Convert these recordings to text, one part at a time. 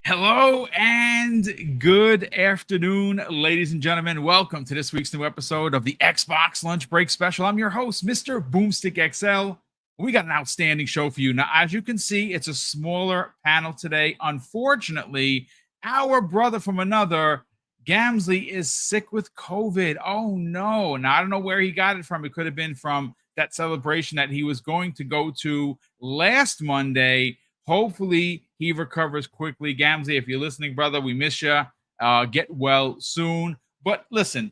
Hello and good afternoon, ladies and gentlemen. Welcome to this week's new episode of the Xbox Lunch Break Special. I'm your host, Mr. BoomStick XL. We got an outstanding show for you. Now, as you can see, it's a smaller panel today. Unfortunately, our brother from another, Gamsley, is sick with COVID. Oh, no. Now, I don't know where he got it from. It could have been from that celebration that he was going to go to last Monday. Hopefully, he recovers quickly. Gamsley, if you're listening, brother, we miss you. Get well soon. But listen,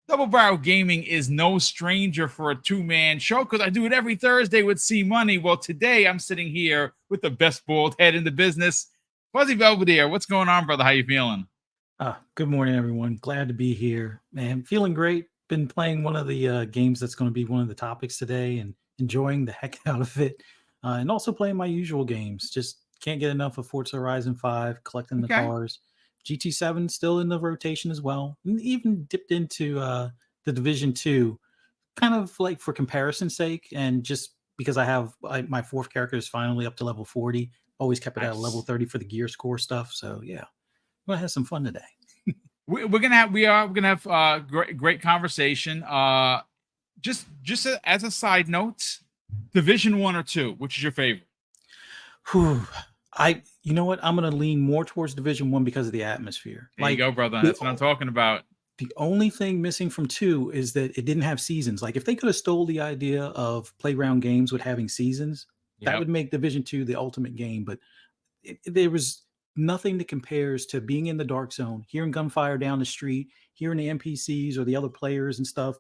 Double Barrel Gaming is no stranger for a two-man show because I do it every Thursday with C Money. Well, today I'm sitting here with the best bald head in the business, Fuzzy Belvedere. What's going on, brother? How you feeling? Good morning, everyone. Glad to be here, man. Feeling great. Been playing one of the games that's going to be one of the topics today and enjoying the heck out of it. And also playing my usual games. Just can't get enough of Forza Horizon 5, collecting the Okay. cars. GT7 still in the rotation as well. And even dipped into the Division 2, kind of like for comparison's sake. And just because my fourth character is finally up to level 40. Always kept it at level 30 for the gear score stuff. So yeah, we're going to have some fun today. We're gonna have great conversation. Just as a side note, Division 1 or 2, which is your favorite? Whew. You know what? I'm going to lean more towards Division 1 because of the atmosphere. There you go, brother. That's what I'm talking about. The only thing missing from 2 is that it didn't have seasons. Like if they could have stole the idea of Playground Games with having seasons, that would make Division 2 the ultimate game. But there was nothing that compares to being in the dark zone, hearing gunfire down the street, hearing the NPCs or the other players and stuff,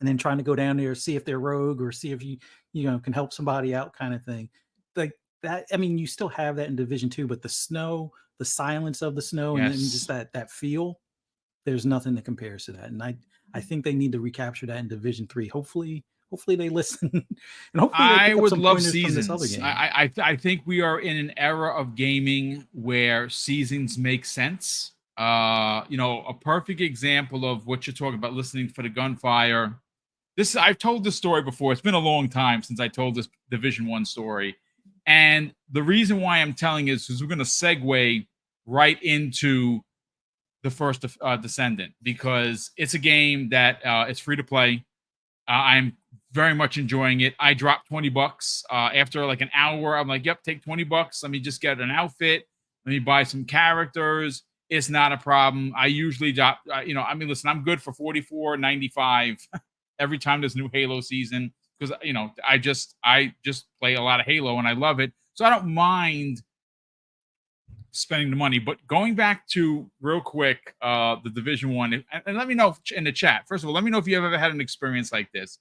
and then trying to go down there, see if they're rogue or see if you can help somebody out, kind of thing. Like that. I mean, you still have that in Division 2, but the snow, the silence of the snow, and then just that feel, there's nothing that compares to that. And I think they need to recapture that in Division 3. Hopefully they listen, and hopefully they pick up some pointers from this other game. I think we are in an era of gaming where seasons make sense. A perfect example of what you're talking about, listening for the gunfire. I've told this story before. It's been a long time since I told this Division 1 story. And the reason why I'm telling is we're going to segue right into the first Descendant, because it's a game that it's free to play. I'm very much enjoying it. I dropped $20 after like an hour. I'm like, yep, take $20. Let me just get an outfit. Let me buy some characters. It's not a problem. I usually drop, listen, I'm good for $44.95 every time there's a new Halo season, because I just play a lot of Halo and I love it, so I don't mind spending the money. But going back to real quick, the Division 1, and let me know in the chat. First of all, let me know if you have ever had an experience like this.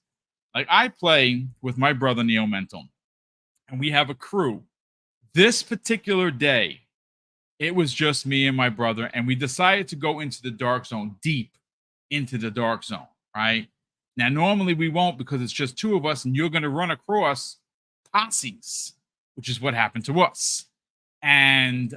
Like, I play with my brother Neo Mental, and we have a crew. This particular day, it was just me and my brother, and we decided to go into the dark zone, deep into the dark zone, right? Now, normally we won't, because it's just two of us, and you're going to run across posses, which is what happened to us. And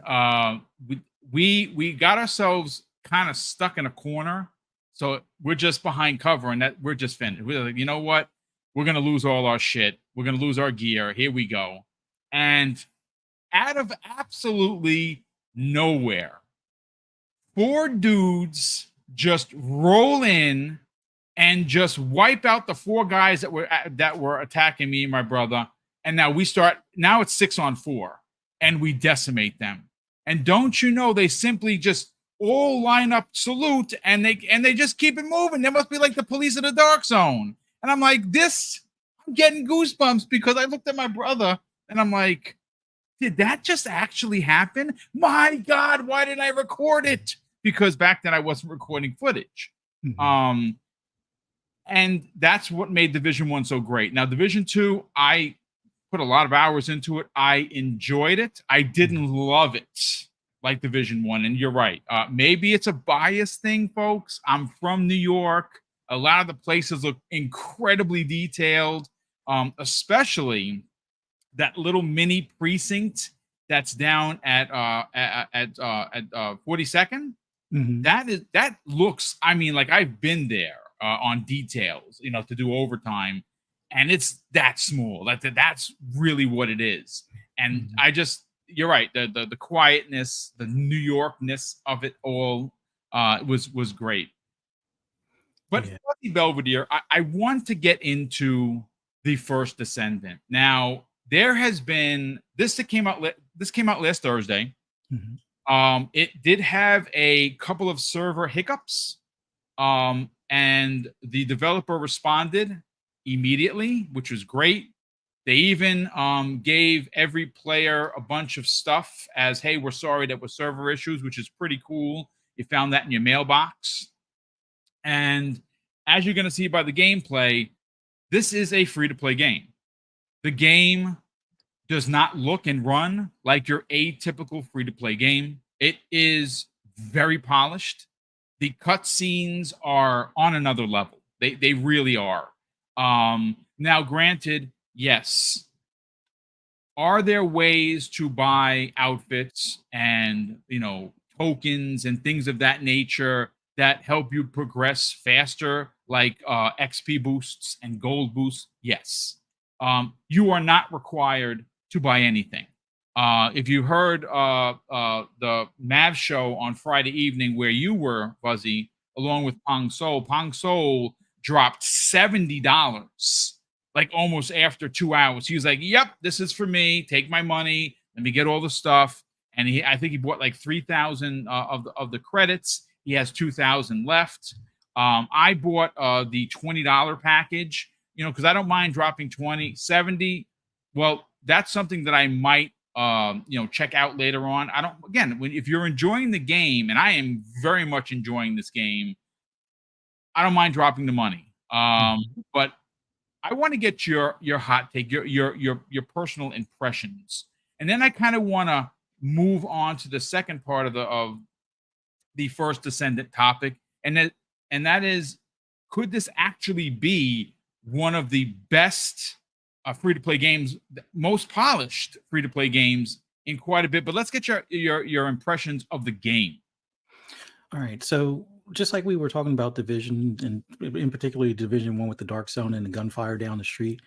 we got ourselves kind of stuck in a corner, so we're just behind cover, and that we're just finished. We're like, you know what? We're going to lose all our shit. We're going to lose our gear. Here we go. And out of absolutely nowhere, 4 dudes just roll in and just wipe out the 4 guys that were attacking me and my brother. And now it's 6 on 4, and we decimate them. And don't you know, they simply just all line up, salute, and they just keep it moving. They must be like the police of the dark zone. And I'm like, I'm getting goosebumps, because I looked at my brother and I'm like, did that just actually happen? My God, why didn't I record it? Because back then I wasn't recording footage. Mm-hmm. And that's what made Division 1 so great. Now, Division 2, I put a lot of hours into it. I enjoyed it. I didn't love it like Division 1. And you're right. Maybe it's a bias thing, folks. I'm from New York. A lot of the places look incredibly detailed, especially that little mini precinct that's down at 42nd. Mm-hmm. That looks, I mean, like I've been there on details, to do overtime, and it's that small. That's really what it is. And mm-hmm. you're right. The quietness, the New Yorkness of it all was great. But Yeah. for Belvedere, I want to get into the first Descendant. Now, there has been this that came out. This came out last Thursday. Mhm. It did have a couple of server hiccups, and the developer responded immediately, which was great. They even gave every player a bunch of stuff as, "Hey, we're sorry that was server issues," which is pretty cool. You found that in your mailbox. And as you're going to see by the gameplay, this is a free to play game. The game does not look and run like your atypical free to play game. It is very polished. The cutscenes are on another level. They really are. Now, granted, yes, are there ways to buy outfits and tokens and things of that nature that help you progress faster, like XP boosts and gold boosts? Yes. You are not required to buy anything. If you heard the Mav show on Friday evening where you were, Fuzzy, along with Pong Soul dropped $70 like almost after 2 hours. He was like, "Yep, this is for me. Take my money. Let me get all the stuff." And I think he bought like 3,000 of the credits. He has 2,000 left. I bought the $20 package, because I don't mind dropping 20, 70. Well, that's something that I might, check out later on. I don't. Again, if you're enjoying the game, and I am very much enjoying this game, I don't mind dropping the money. Mhm. But I want to get your hot take, your personal impressions, and then I kind of want to move on to the second part of the first Descendant topic, and that is, could this actually be one of the best free to play games, most polished free to play games in quite a bit? But let's get your impressions of the game. All right. So just like we were talking about Division, and in particular Division One with the Dark Zone and the gunfire down the street,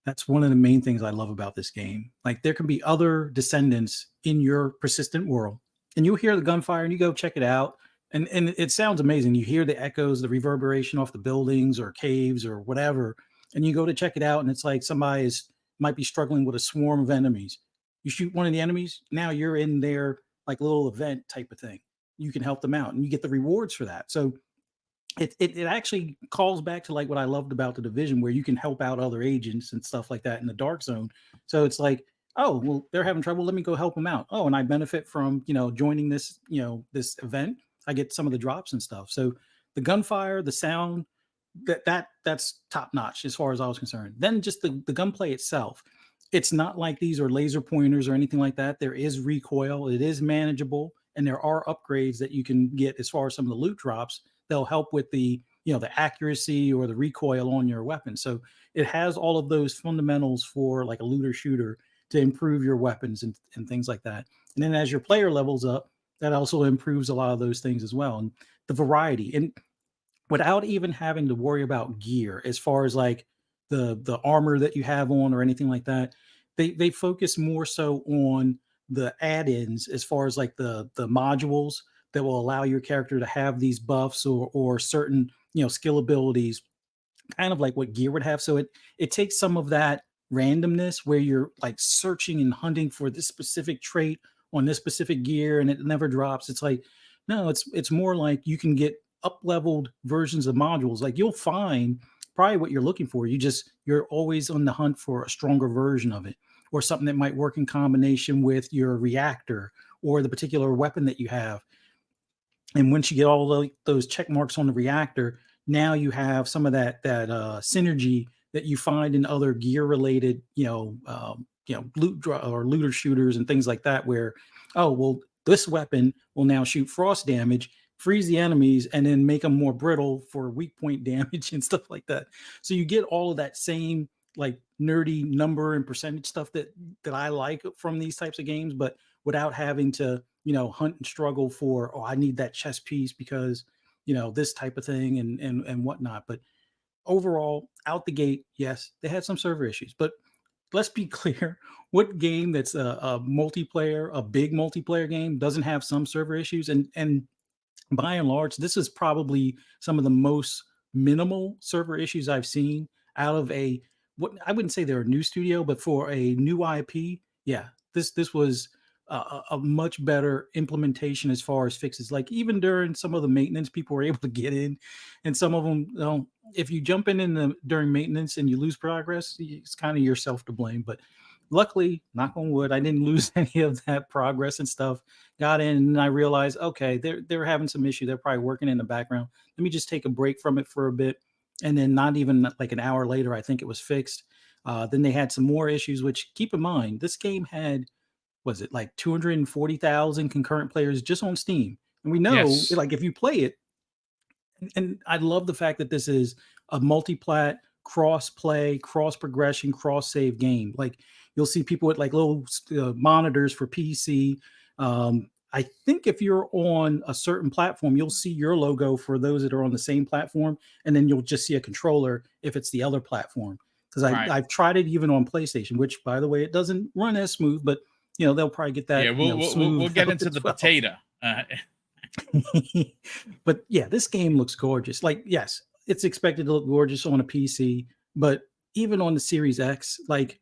that's one of the main things I love about this game. Like there can be other descendants in your persistent world, and you'll hear the gunfire, and you go check it out, and it sounds amazing. You hear the echoes, the reverberation off the buildings or caves or whatever, and you go to check it out, and it's like somebody is might be struggling with a swarm of enemies. You shoot one of the enemies, now you're in their like little event type of thing. You can help them out and you get the rewards for that. So it actually calls back to like what I loved about the division, where you can help out other agents and stuff like that in the dark zone. So it's like, oh well, they're having trouble, let me go help them out. Oh, and I benefit from joining this this event. I get some of the drops and stuff. So the gunfire, the sound, that's top notch as far as I was concerned. Then just the gunplay itself, it's not like these are laser pointers or anything like that. There is recoil, it is manageable, and there are upgrades that you can get as far as some of the loot drops. They'll help with the the accuracy or the recoil on your weapon. So it has all of those fundamentals for like a looter shooter to improve your weapons and things like that. And then as your player levels up, that also improves a lot of those things as well. And the variety, and without even having to worry about gear as far as like the armor that you have on or anything like that. They focus more so on the add-ins as far as like the modules that will allow your character to have these buffs or certain skill abilities, kind of like what gear would have. So it takes some of that randomness where you're like searching and hunting for this specific trait on this specific gear and it never drops. It's like, no, it's more like you can get up leveled versions of modules. Like you'll find probably what you're looking for. You're always on the hunt for a stronger version of it, or something that might work in combination with your reactor or the particular weapon that you have. And once you get all those check marks on the reactor, now you have some of that synergy that you find in other gear related or looter shooters and things like that, where oh well, this weapon will now shoot frost damage, freeze the enemies, and then make them more brittle for weak point damage and stuff like that. So you get all of that same like nerdy number and percentage stuff that I like from these types of games, but without having to hunt and struggle for, oh, I need that chess piece because this type of thing and whatnot. But overall, out the gate, yes, they had some server issues, but let's be clear. What game that's a multiplayer, a big multiplayer game, doesn't have some server issues? And by and large, this is probably some of the most minimal server issues I've seen out of a, what I wouldn't say they're a new studio, but for a new IP, yeah, this was a much better implementation as far as fixes. Like even during some of the maintenance, people were able to get in, and some of them, if you jump in the during maintenance and you lose progress, it's kind of yourself to blame. But luckily, knock on wood, I didn't lose any of that progress and stuff. Got in and I realized, okay, they're having some issue. They're probably working in the background. Let me just take a break from it for a bit. And then not even like an hour later, I think it was fixed. Then they had some more issues, which keep in mind, this game had, was it like 240,000 concurrent players just on Steam? And we know, Yes. like, if you play it, and I love the fact that this is a multi-plat, cross play, cross progression, cross save game. Like you'll see people with like little monitors for PC. I think if you're on a certain platform, you'll see your logo for those that are on the same platform, and then you'll just see a controller if it's the other platform. Because Right. I've tried it even on PlayStation, which by the way, it doesn't run as smooth, but they'll probably get that Yeah, we'll smooth get out into the as well. potato. But yeah, this game looks gorgeous. Like, yes, it's expected to look gorgeous on a PC, but even on the Series X, like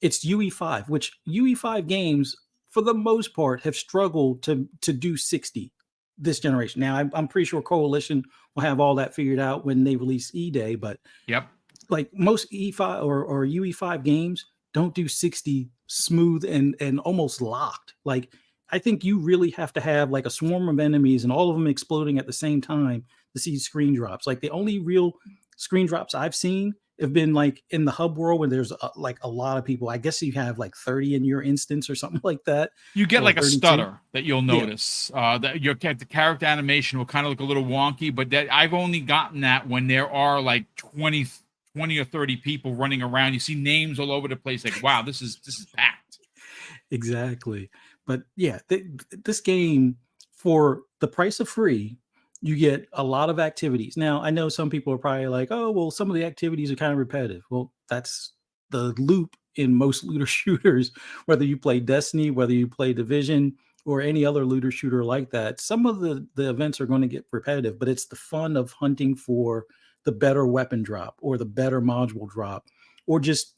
it's UE5, which UE5 games, for the most part, have struggled to do 60 this generation. Now, I'm pretty sure Coalition will have all that figured out when they release E-Day, but Yep. like most E5 or UE5 games don't do 60 smooth and almost locked. Like I think you really have to have like a swarm of enemies and all of them exploding at the same time to see screen drops. Like the only real screen drops I've seen have been like in the hub world when there's like a lot of people. I guess you have like 30 in your instance or something like that, You get or like a 32. stutter that you'll Yeah, notice. That the character animation will kind of look a little wonky, but that I've only gotten that when there are like 20 or 30 people running around. You see names all over the place. Like, wow, this is packed. exactly. But yeah, this game, for the price of free, you get a lot of activities. Now, I know some people are probably like, oh, well, some of the activities are kind of repetitive. Well, that's the loop in most looter shooters, whether you play Destiny, whether you play Division, or any other looter shooter like that. Some of the events are going to get repetitive, but it's the fun of hunting for the better weapon drop or the better module drop, or just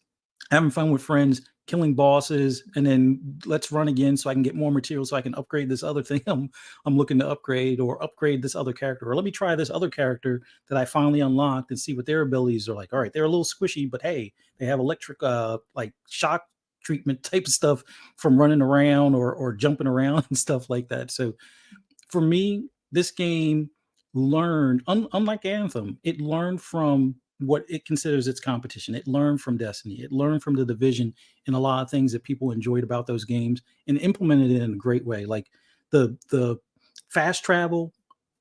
having fun with friends, killing bosses, and then let's run again so I can get more material so I can upgrade this other thing I'm looking to upgrade, or upgrade this other character, or let me try this other character that I finally unlocked and see what their abilities are like. All right, they're a little squishy, but hey, they have electric like shock treatment type stuff from running around or jumping around and stuff like that. So for me, this game learned, unlike Anthem, it learned from what it considers its competition. It learned from Destiny. It learned from the Division and a lot of things that people enjoyed about those games and implemented it in a great way. Like the fast travel,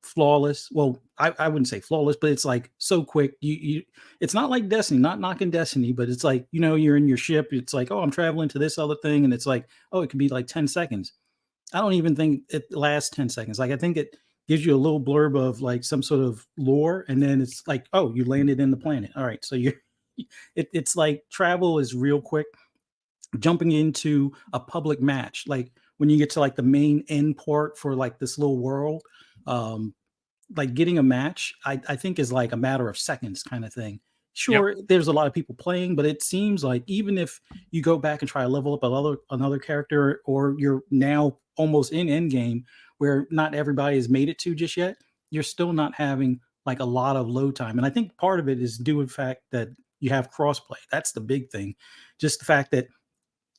flawless. Well, I wouldn't say flawless, but it's like so quick. You it's not like Destiny, not knocking Destiny, but it's like, you're in your ship. It's like, oh, I'm traveling to this other thing, and it's like, oh, it could be like 10 seconds. I don't even think it lasts 10 seconds. Like I think it gives you a little blurb of like some sort of lore, and then it's like, oh, you landed in the planet. All right. So you're it's like travel is real quick. Jumping into a public match, like when you get to like the main end part for like this little world, um, like getting a match, I think is like a matter of seconds kind of thing. Yep. Sure, there's a lot of people playing, but it seems like even if you go back and try to level up another character, or you're now almost in end game where not everybody has made it to just yet, you're still not having like a lot of load time. And I think part of it is due to the fact that you have crossplay. That's the big thing. Just the fact that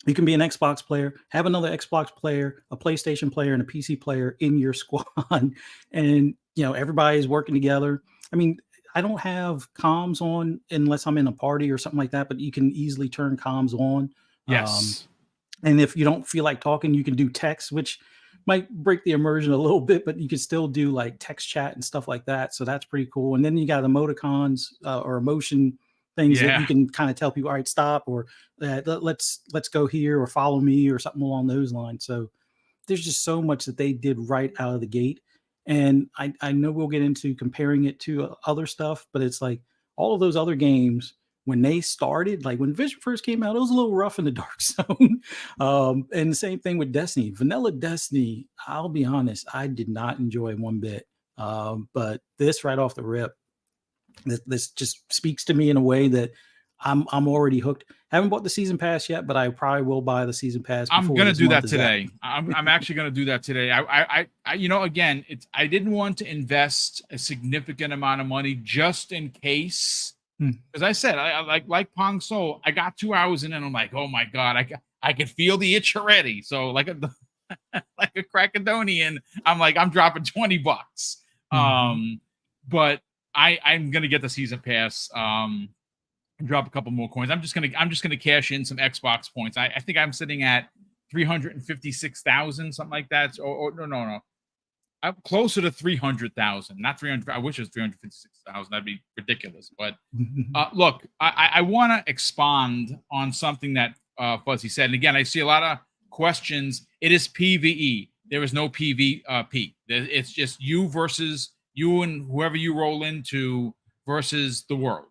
you can be an Xbox player, have another Xbox player, a PlayStation player, and a PC player in your squad, and everybody's working together. I mean, I don't have comms on unless I'm in a party or something like that, but you can easily turn comms on. Um, Yes. and if you don't feel like talking, you can do text, which might break the immersion a little bit, but you can still do like text chat and stuff like that. So that's pretty cool. And then you got emoticons or emotion things that you Yeah. can kind of tell people, all right, stop, or let's go here, or follow me, or something along those lines. So there's just so much that they did right out of the gate. And I know we'll get into comparing it to other stuff, but it's like all of those other games when they started, like when Vision first came out, it was a little rough in the dark zone. And the same thing with Destiny. Vanilla Destiny, I'll be honest, I did not enjoy one bit. But this right off the rip, this just speaks to me in a way that I'm already hooked. Haven't bought the season pass yet, but I probably will buy the season pass I'm before gonna this do month that is today. out. I'm actually gonna do that today. You know, again, I didn't want to invest a significant amount of money just in case, because I said I like Pong Soul. I got 2 hours in and I'm like, oh my god, I could feel the itch already. So like a like a Crackadonian, I'm like, I'm dropping $20. But I'm gonna get the season pass. Drop a couple more coins. I'm just gonna cash in some Xbox points. I think I'm sitting at 356,000, something like that. Or no. I'm closer to 300,000, not 300. I wish it was 356,000. That'd be ridiculous. But look, I want to expand on something that Fuzzy said. And again, I see a lot of questions. It is PVE. There is no PvP. It's just you versus you and whoever you roll into versus the world.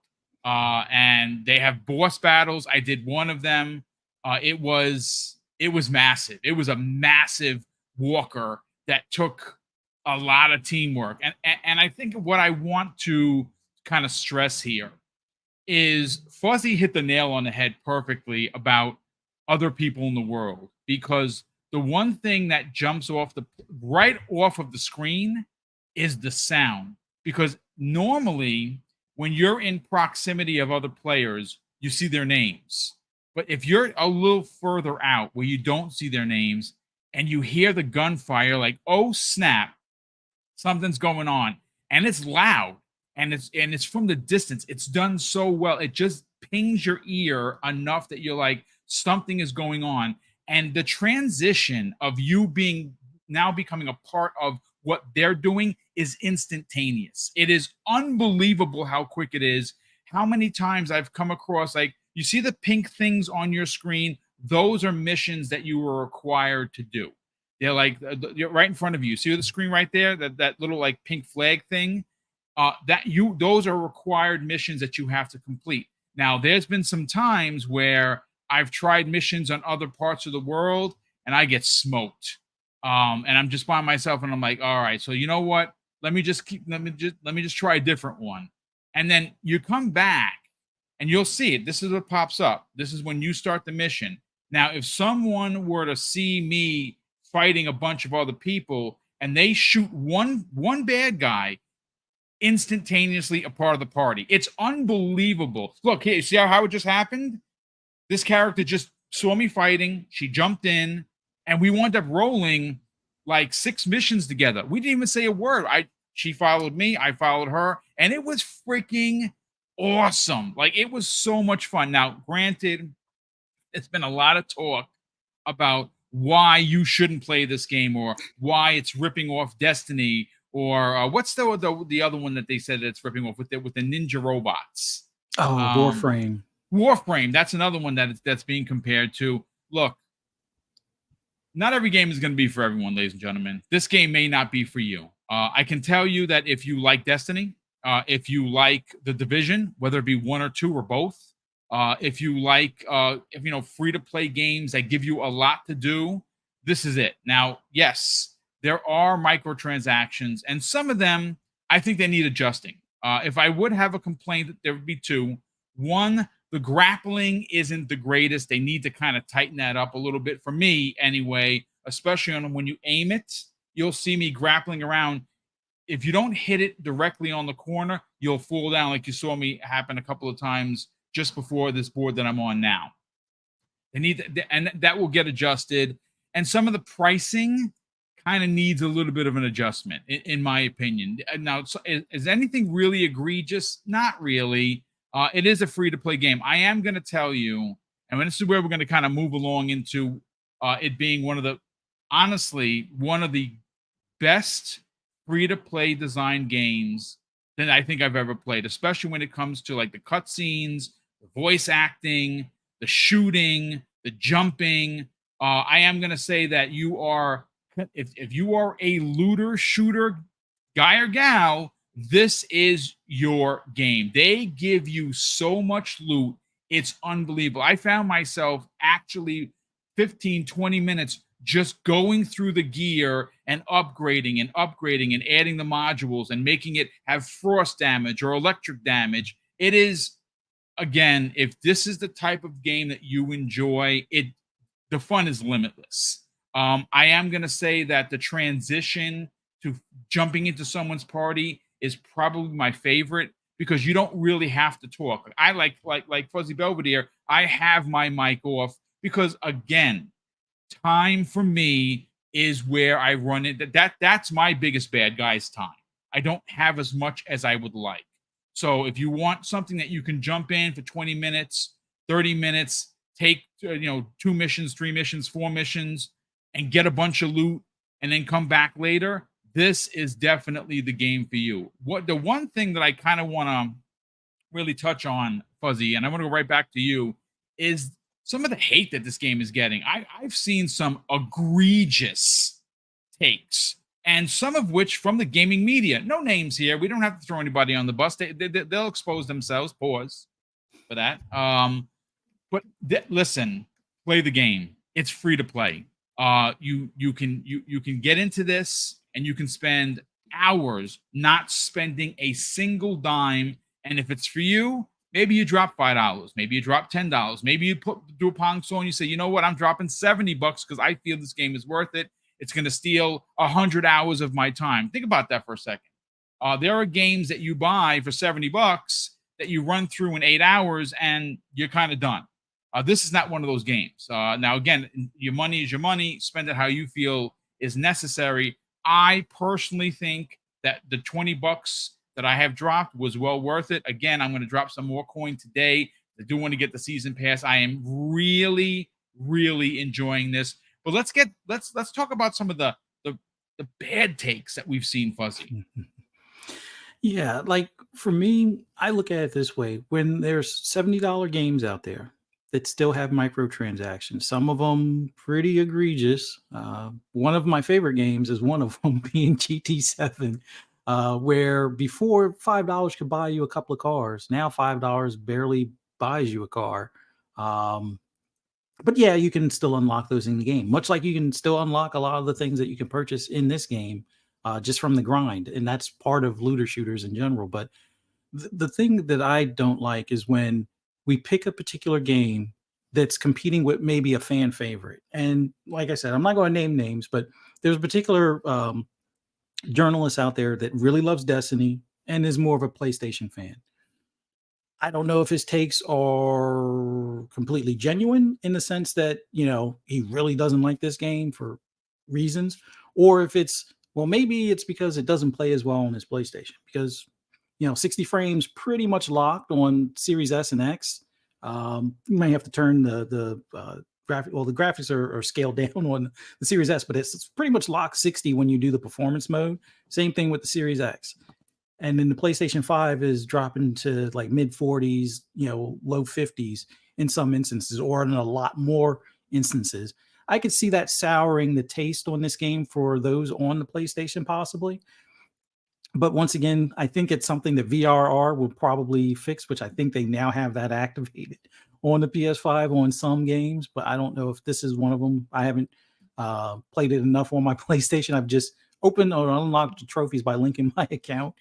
And they have boss battles. I did one of them. It was massive. It was a massive walker that took a lot of teamwork. And I think what I want to kind of stress here is Fuzzy hit the nail on the head perfectly about other people in the world, because the one thing that jumps off right off of the screen is the sound. Because normally when you're in proximity of other players, you see their names. But if you're a little further out where you don't see their names and you hear the gunfire, like, oh snap, something's going on, and it's loud, and it's from the distance. It's done so well. It just pings your ear enough that you're like, something is going on. And the transition of you becoming a part of what they're doing is instantaneous. It is unbelievable how quick it is. How many times I've come across, like, you see the pink things on your screen, those are missions that you were required to do. They're like right in front of you. See the screen right there, that little like pink flag thing. Those are required missions that you have to complete. Now, there's been some times where I've tried missions on other parts of the world and I get smoked. And I'm just by myself, and I'm like, all right, so you know what? Let me just try a different one. And then you come back and you'll see it. This is what pops up. This is when you start the mission. Now, if someone were to see me fighting a bunch of other people and they shoot one bad guy, instantaneously a part of the party. It's unbelievable. Look, here, see how it just happened? This character just saw me fighting. She jumped in, and we wound up rolling like 6 missions together. We didn't even say a word. She followed me, I followed her, and it was freaking awesome. Like, it was so much fun. Now, granted, it's been a lot of talk about why you shouldn't play this game, or why it's ripping off Destiny, or what's the other one that they said it's ripping off with the ninja robots? Oh, Warframe. Warframe. That's another one that's being compared to. Look, not every game is going to be for everyone, ladies and gentlemen. This game may not be for you. I can tell you that if you like Destiny, if you like The Division, whether it be 1 or 2 or both, if you like, free to play games that give you a lot to do, this is it. Now, yes, there are microtransactions, and some of them I think they need adjusting. If I would have a complaint, there would be 2. One, the grappling isn't the greatest. They need to kind of tighten that up a little bit for me, anyway. Especially when you aim it, you'll see me grappling around. If you don't hit it directly on the corner, you'll fall down, like you saw me happen a couple of times just before this board that I'm on now. And that will get adjusted. And some of the pricing kind of needs a little bit of an adjustment, in my opinion. Now, is anything really egregious? Not really. It is a free-to-play game. I am going to tell you, and this is where we're going to kind of move along into it being one of the best free-to-play design games that I think I've ever played, especially when it comes to like the cutscenes, the voice acting, the shooting, the jumping. I am going to say that you are, if you are a looter shooter guy or gal, this is your game. They give you so much loot. It's unbelievable. I found myself actually 15, 20 minutes just going through the gear and upgrading and adding the modules and making it have frost damage or electric damage. It is, again, if this is the type of game that you enjoy, the fun is limitless. I am going to say that the transition to jumping into someone's party is probably my favorite because you don't really have to talk. I like Fuzzy Belvedere. I have my mic off because, again, time for me is where I run it. That's my biggest bad guy's time. I don't have as much as I would like. So if you want something that you can jump in for 20 minutes, 30 minutes, take 2 missions, 3 missions, 4 missions, and get a bunch of loot, and then come back later, this is definitely the game for you. What the one thing that I kind of want to really touch on, Fuzzy, and I want to go right back to you, is some of the hate that this game is getting. I've seen some egregious takes, and some of which from the gaming media. No names here. We don't have to throw anybody on the bus. They'll expose themselves. Pause for that. But listen, play the game. It's free to play. You can get into this and you can spend hours not spending a single dime. And if it's for you, maybe you drop $5, maybe you drop $10, maybe you do a Pong Song and you say, you know what, I'm dropping $70 because I feel this game is worth it. It's going to steal 100 hours of my time. Think about that for a second. There are games that you buy for $70 that you run through in 8 hours and you're kind of done. This is not one of those games. Now, again, your money is your money. Spend it how you feel is necessary. I personally think that the $20 that I have dropped was well worth it. Again, I'm going to drop some more coin today. I do want to get the season pass. I am really, really enjoying this. But let's talk about some of the bad takes that we've seen, Fuzzy. Yeah, like for me, I look at it this way: when there's $70 games out there that still have microtransactions, some of them pretty egregious. One of my favorite games is one of them being GT7, where before $5 could buy you a couple of cars. Now $5 barely buys you a car. But yeah, you can still unlock those in the game, much like you can still unlock a lot of the things that you can purchase in this game just from the grind. And that's part of looter shooters in general. But the thing that I don't like is when we pick a particular game that's competing with maybe a fan favorite. And like I said, I'm not going to name names, but there's a particular journalist out there that really loves Destiny and is more of a PlayStation fan. I don't know if his takes are completely genuine in the sense that, he really doesn't like this game for reasons, or if it's, well, maybe it's because it doesn't play as well on his PlayStation because, 60 frames pretty much locked on Series S and X. You might have to turn the graphic. Well, the graphics are scaled down on the Series S, but it's pretty much locked 60 when you do the performance mode. Same thing with the Series X. And then the PlayStation 5 is dropping to like mid 40s, low 50s in some instances, or in a lot more instances. I could see that souring the taste on this game for those on the PlayStation possibly. But once again, I think it's something that VRR will probably fix, which I think they now have that activated on the PS5 on some games. But I don't know if this is one of them. I haven't played it enough on my PlayStation. I've just opened or unlocked the trophies by linking my account.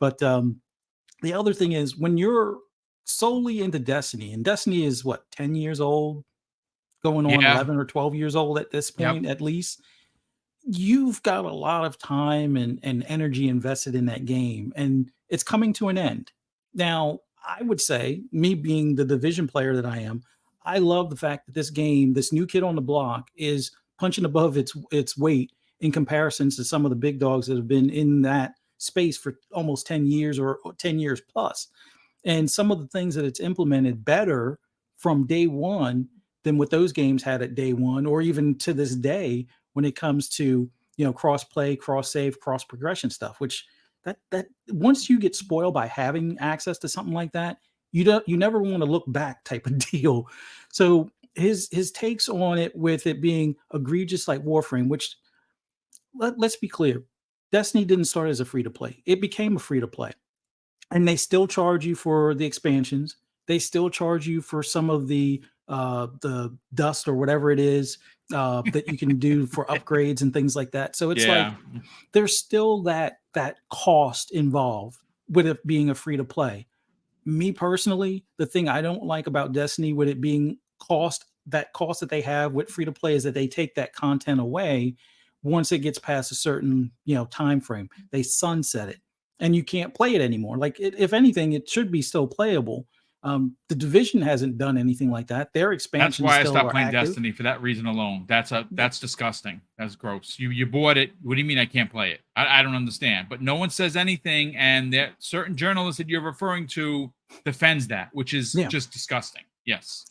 But the other thing is when you're solely into Destiny, and Destiny is what, 10 years old, going on 11 or 12 years old at this point, at least, you've got a lot of time and energy invested in that game, and it's coming to an end. Now, I would say, me being the Division player that I am, I love the fact that this game, this new kid on the block, is punching above its weight in comparisons to some of the big dogs that have been in that space for almost 10 years or 10 years plus. And some of the things that it's implemented better from day one than what those games had at day one, or even to this day when it comes to, cross play, cross save, cross progression stuff, which that once you get spoiled by having access to something like that, you never want to look back type of deal. So his takes on it, with it being egregious like Warframe, which let's be clear, Destiny didn't start as a free to play. It became a free to play. And they still charge you for the expansions. They still charge you for some of the dust or whatever it is that you can do for upgrades and things like that. So it's like Yeah. there's still that cost involved with it being a free to play. Me personally, the thing I don't like about Destiny with it being cost that they have with free to play is that they take that content away once it gets past a certain, time frame. They sunset it and you can't play it anymore. Like if anything, it should be still playable. The division hasn't done anything like that. Their That's expansions why I still stopped are playing active. Destiny for that reason alone. That's disgusting. That's gross. You bought it. What do you mean I can't play it? I don't understand. But no one says anything, and there certain journalists that you're referring to defends that, which is Yeah. just disgusting. Yes.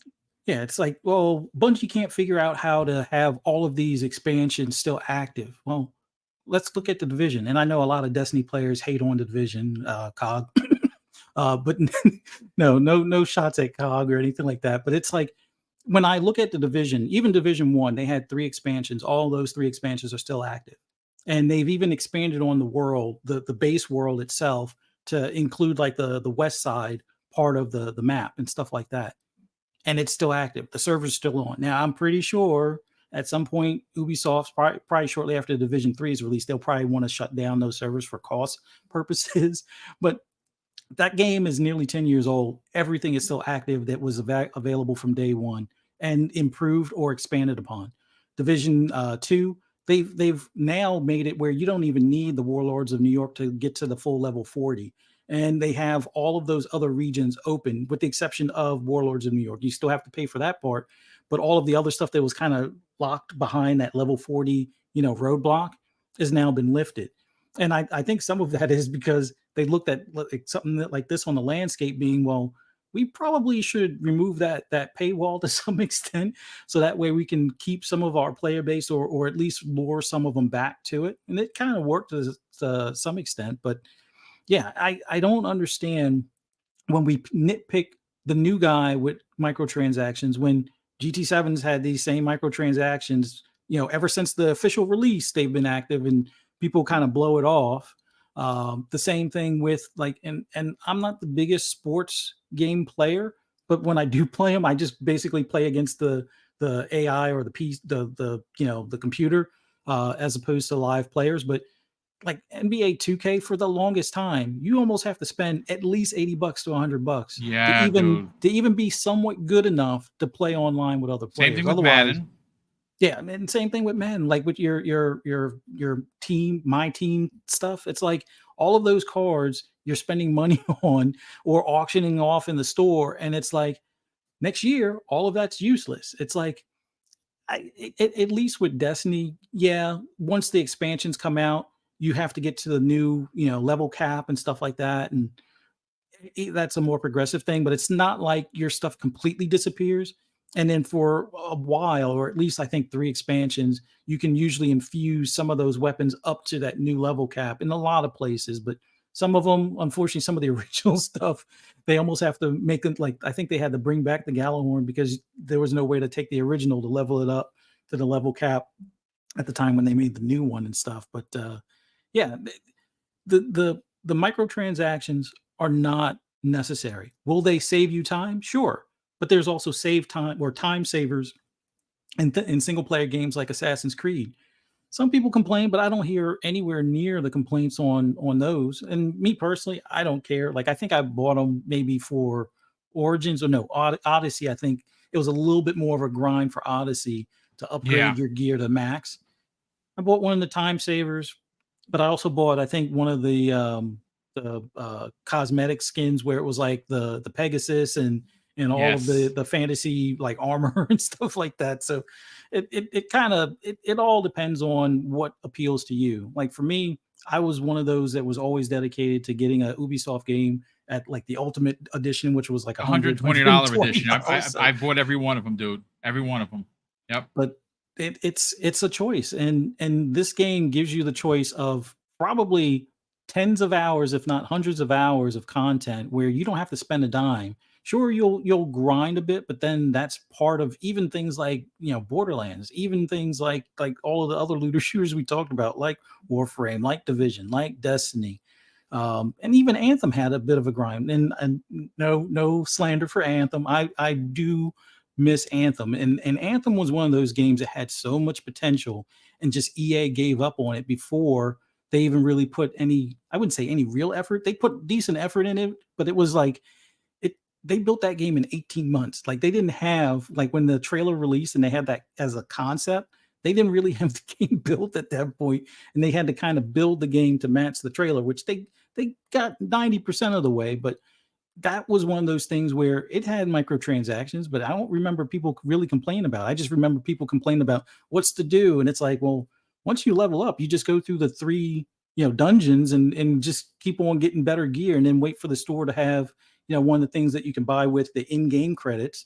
Yeah, it's like, well, Bungie can't figure out how to have all of these expansions still active. Well, let's look at the division. And I know a lot of Destiny players hate on the division, COG. But no shots at COG or anything like that. But it's like when I look at the division, even Division One, they had 3 expansions. All those 3 expansions are still active. And they've even expanded on the world, the base world itself, to include like the west side part of the map and stuff like that, and it's still active. The server's still on. Now, I'm pretty sure at some point, Ubisoft's probably shortly after Division 3 is released, they'll probably want to shut down those servers for cost purposes. But that game is nearly 10 years old. Everything is still active that was available from day one and improved or expanded upon. Division 2, they've now made it where you don't even need the Warlords of New York to get to the full level 40. And they have all of those other regions open, with the exception of Warlords of New York. You still have to pay for that part, but all of the other stuff that was kind of locked behind that level 40, roadblock has now been lifted. And I think some of that is because they looked at like something like this on the landscape being, well, we probably should remove that paywall to some extent, so that way we can keep some of our player base, or at least lure some of them back to it. And it kind of worked to some extent, but yeah, I don't understand when we nitpick the new guy with microtransactions when GT7's had these same microtransactions, ever since the official release, they've been active and people kind of blow it off. The same thing with like, and I'm not the biggest sports game player, but when I do play them, I just basically play against the AI or the piece, the computer, as opposed to live players. But like NBA 2K, for the longest time, you almost have to spend at least $80 to $100 to Yeah, even dude. to even be somewhat good enough to play online with other Same players. thing with Otherwise, Madden. yeah, and same thing with men, like with your team, my team stuff. It's like all of those cards you're spending money on or auctioning off in the store, and it's like next year all of that's useless. It's like at least with Destiny, yeah, once the expansions come out, you have to get to the new, level cap and stuff like that. And that's a more progressive thing, but it's not like your stuff completely disappears. And then for a while, or at least I think 3 expansions, you can usually infuse some of those weapons up to that new level cap in a lot of places. But some of them, unfortunately, some of the original stuff, they almost have to make it like, I think they had to bring back the Gallahorn because there was no way to take the original to level it up to the level cap at the time when they made the new one and stuff. But yeah, the microtransactions are not necessary. Will they save you time? Sure, but there's also save time or time savers in single player games like Assassin's Creed. Some people complain, but I don't hear anywhere near the complaints on those. And me personally, I don't care. Like I think I bought them maybe for Origins or no Odyssey. I think it was a little bit more of a grind for Odyssey to Yeah. upgrade your gear to max. I bought one of the time savers, but I also bought, I think, one of the cosmetic skins where it was like the Pegasus and all of Yes. the fantasy like armor and stuff like that. So it kind of it all depends on what appeals to you. Like for me, I was one of those that was always dedicated to getting a Ubisoft game at like the ultimate edition, which was like $120 edition. $120. So I bought every one of them, dude. Every one of them. Yep. but it's a choice, and this game gives you the choice of probably tens of hours if not hundreds of hours of content where you don't have to spend a dime. sure, you'll grind a bit, but then that's part of even things like, Borderlands, even things like all of the other looter shooters we talked about, like Warframe, like Division, like Destiny. And even Anthem had a bit of a grind. And no slander for Anthem. I do miss Anthem. And Anthem was one of those games that had so much potential, and just EA gave up on it before they even really put any, I wouldn't say any real effort. They put decent effort in it, but it was like it they built that game in 18 months. Like, they didn't have, like, when the trailer released and they had that as a concept, they didn't really have the game built at that point, and they had to kind of build the game to match the trailer, which they got 90% of the way. But that was one of those things where it had microtransactions, but I don't remember people really complaining about it. I just remember people complaining about what's to do. And it's like, well, once you level up, you just go through the three, dungeons, and just keep on getting better gear, and then wait for the store to have, one of the things that you can buy with the in-game credits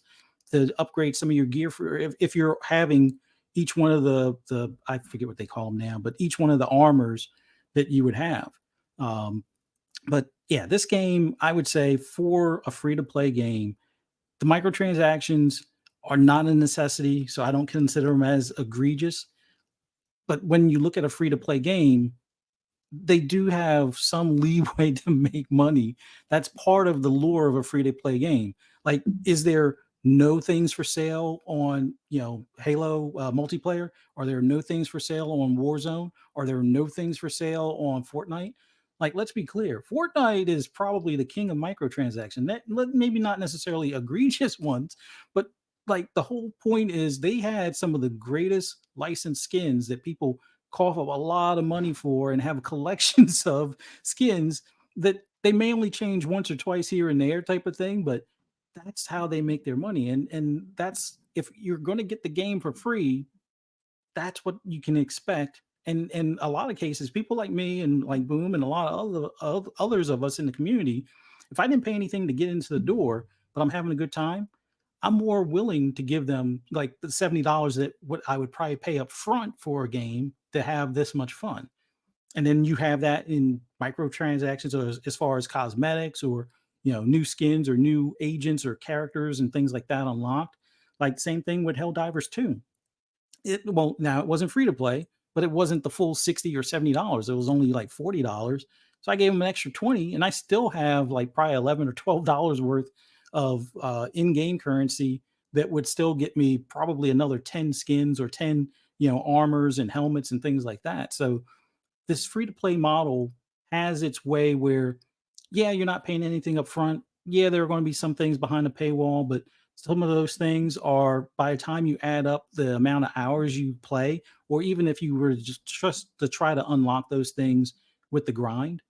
to upgrade some of your gear for if you're having each one of the I forget what they call them now, but each one of the armors that you would have. But yeah, this game, I would say, for a free to play game, the microtransactions are not a necessity. So I don't consider them as egregious. But when you look at a free to play game, they do have some leeway to make money. That's part of the lure of a free to play game. Like, is there no things for sale on, Halo multiplayer? Are there no things for sale on Warzone? Are there no things for sale on Fortnite? Like, let's be clear, Fortnite is probably the king of microtransaction. That maybe not necessarily egregious ones, but like, the whole point is they had some of the greatest licensed skins that people cough up a lot of money for, and have collections of skins that they may only change once or twice here and there, type of thing, but that's how they make their money. And that's, if you're going to get the game for free, that's what you can expect. And in a lot of cases, people like me and like Boom and a lot of others of us in the community, if I didn't pay anything to get into the door, but I'm having a good time, I'm more willing to give them like the $70 that what I would probably pay up front for a game to have this much fun. And then you have that in microtransactions, or as far as cosmetics, or new skins or new agents or characters and things like that unlocked. Like, same thing with Helldivers 2. Well, now it wasn't free to play, but it wasn't the full $60 or $70. It was only like $40. So I gave them an extra 20, and I still have like probably $11 or $12 worth of in-game currency that would still get me probably another 10 skins or 10, armors and helmets and things like that. So this free to play model has its way where, yeah, you're not paying anything up front. Yeah, there are going to be some things behind the paywall, but some of those things are, by the time you add up the amount of hours you play, or even if you were just to try to unlock those things with the grind,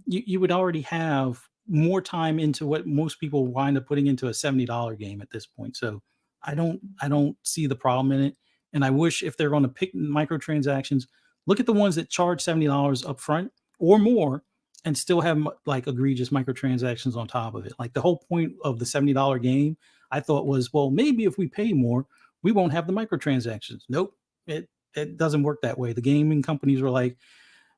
you would already have more time into what most people wind up putting into a $70 game at this point. So I don't see the problem in it. And I wish, if they're going to pick microtransactions, look at the ones that charge $70 up front or more, and still have like egregious microtransactions on top of it. Like, the whole point of the $70 game, I thought, was, well, maybe if we pay more, we won't have the microtransactions. Nope. It doesn't work that way. The gaming companies were like,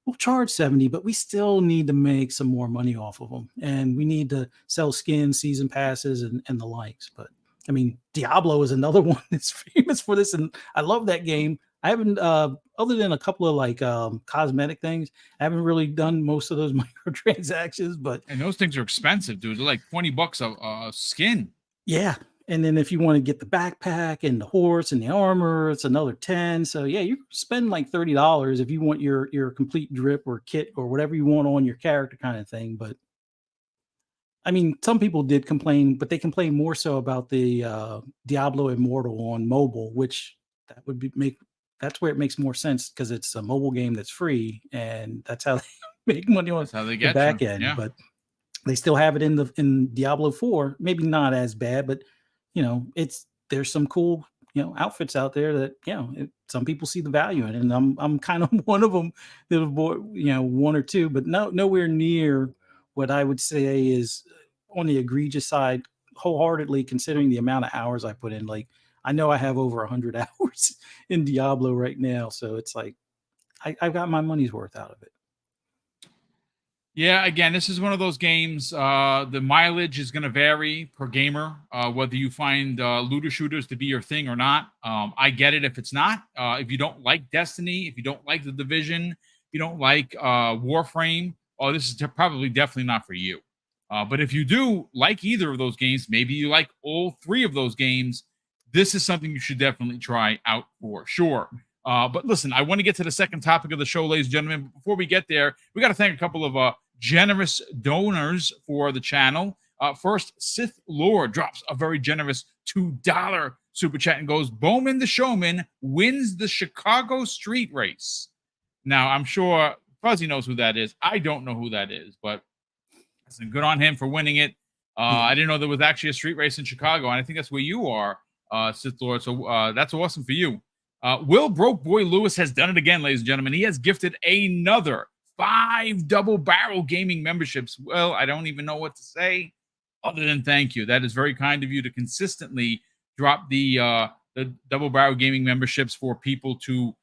we'll charge 70, but we still need to make some more money off of them. And we need to sell skins, season passes, and the likes. But I mean, Diablo is another one that's famous for this. And I love that game. I haven't, other than a couple of like cosmetic things, I haven't really done most of those microtransactions. But And those things are expensive, dude. They're like $20 a skin. yeah. And then if you want to get the backpack and the horse and the armor, it's another 10. So yeah, you spend like $30 if you want your complete drip or kit or whatever you want on your character, kind of thing. But I mean, some people did complain, but they complain more so about the Diablo Immortal on mobile, which that would be that's where it makes more sense, because it's a mobile game that's free, and that's how they make money on That's how they the get back you. end. Yeah. But they still have it in Diablo 4. Maybe not as bad, but it's there's some cool outfits out there that some people see the value in it, and I'm kind of one of them that have bought one or two, but nowhere near what I would say is on the egregious side, wholeheartedly, considering the amount of hours I put in. Like, I know I have over 100 hours in Diablo right now, so it's like I've got my money's worth out of it. Yeah, again, this is one of those games. The mileage is going to vary per gamer, whether you find looter shooters to be your thing or not. I get it if it's not. If you don't like Destiny, if you don't like the Division, if you don't like Warframe, oh, this is probably definitely not for you. But if you do like either of those games, maybe you like all three of those games, this is something you should definitely try out for sure. But listen, I want to get to the second topic of the show, ladies and gentlemen. Before we get there, we got to thank a couple of generous donors for the channel. First, Sith Lord drops a very generous $2 super chat and goes, Bowman the Showman wins the Chicago street race. Now, I'm sure Fuzzy knows who that is. I don't know who that is, but listen, good on him for winning it. Yeah. I didn't know there was actually a street race in Chicago, and I think that's where you are, Sith Lord. So that's awesome for you. Will Broke Boy Lewis has done it again, ladies and gentlemen. He has gifted another 5 double barrel gaming memberships. Well, I don't even know what to say other than thank you. That is very kind of you to consistently drop the double barrel gaming memberships for people to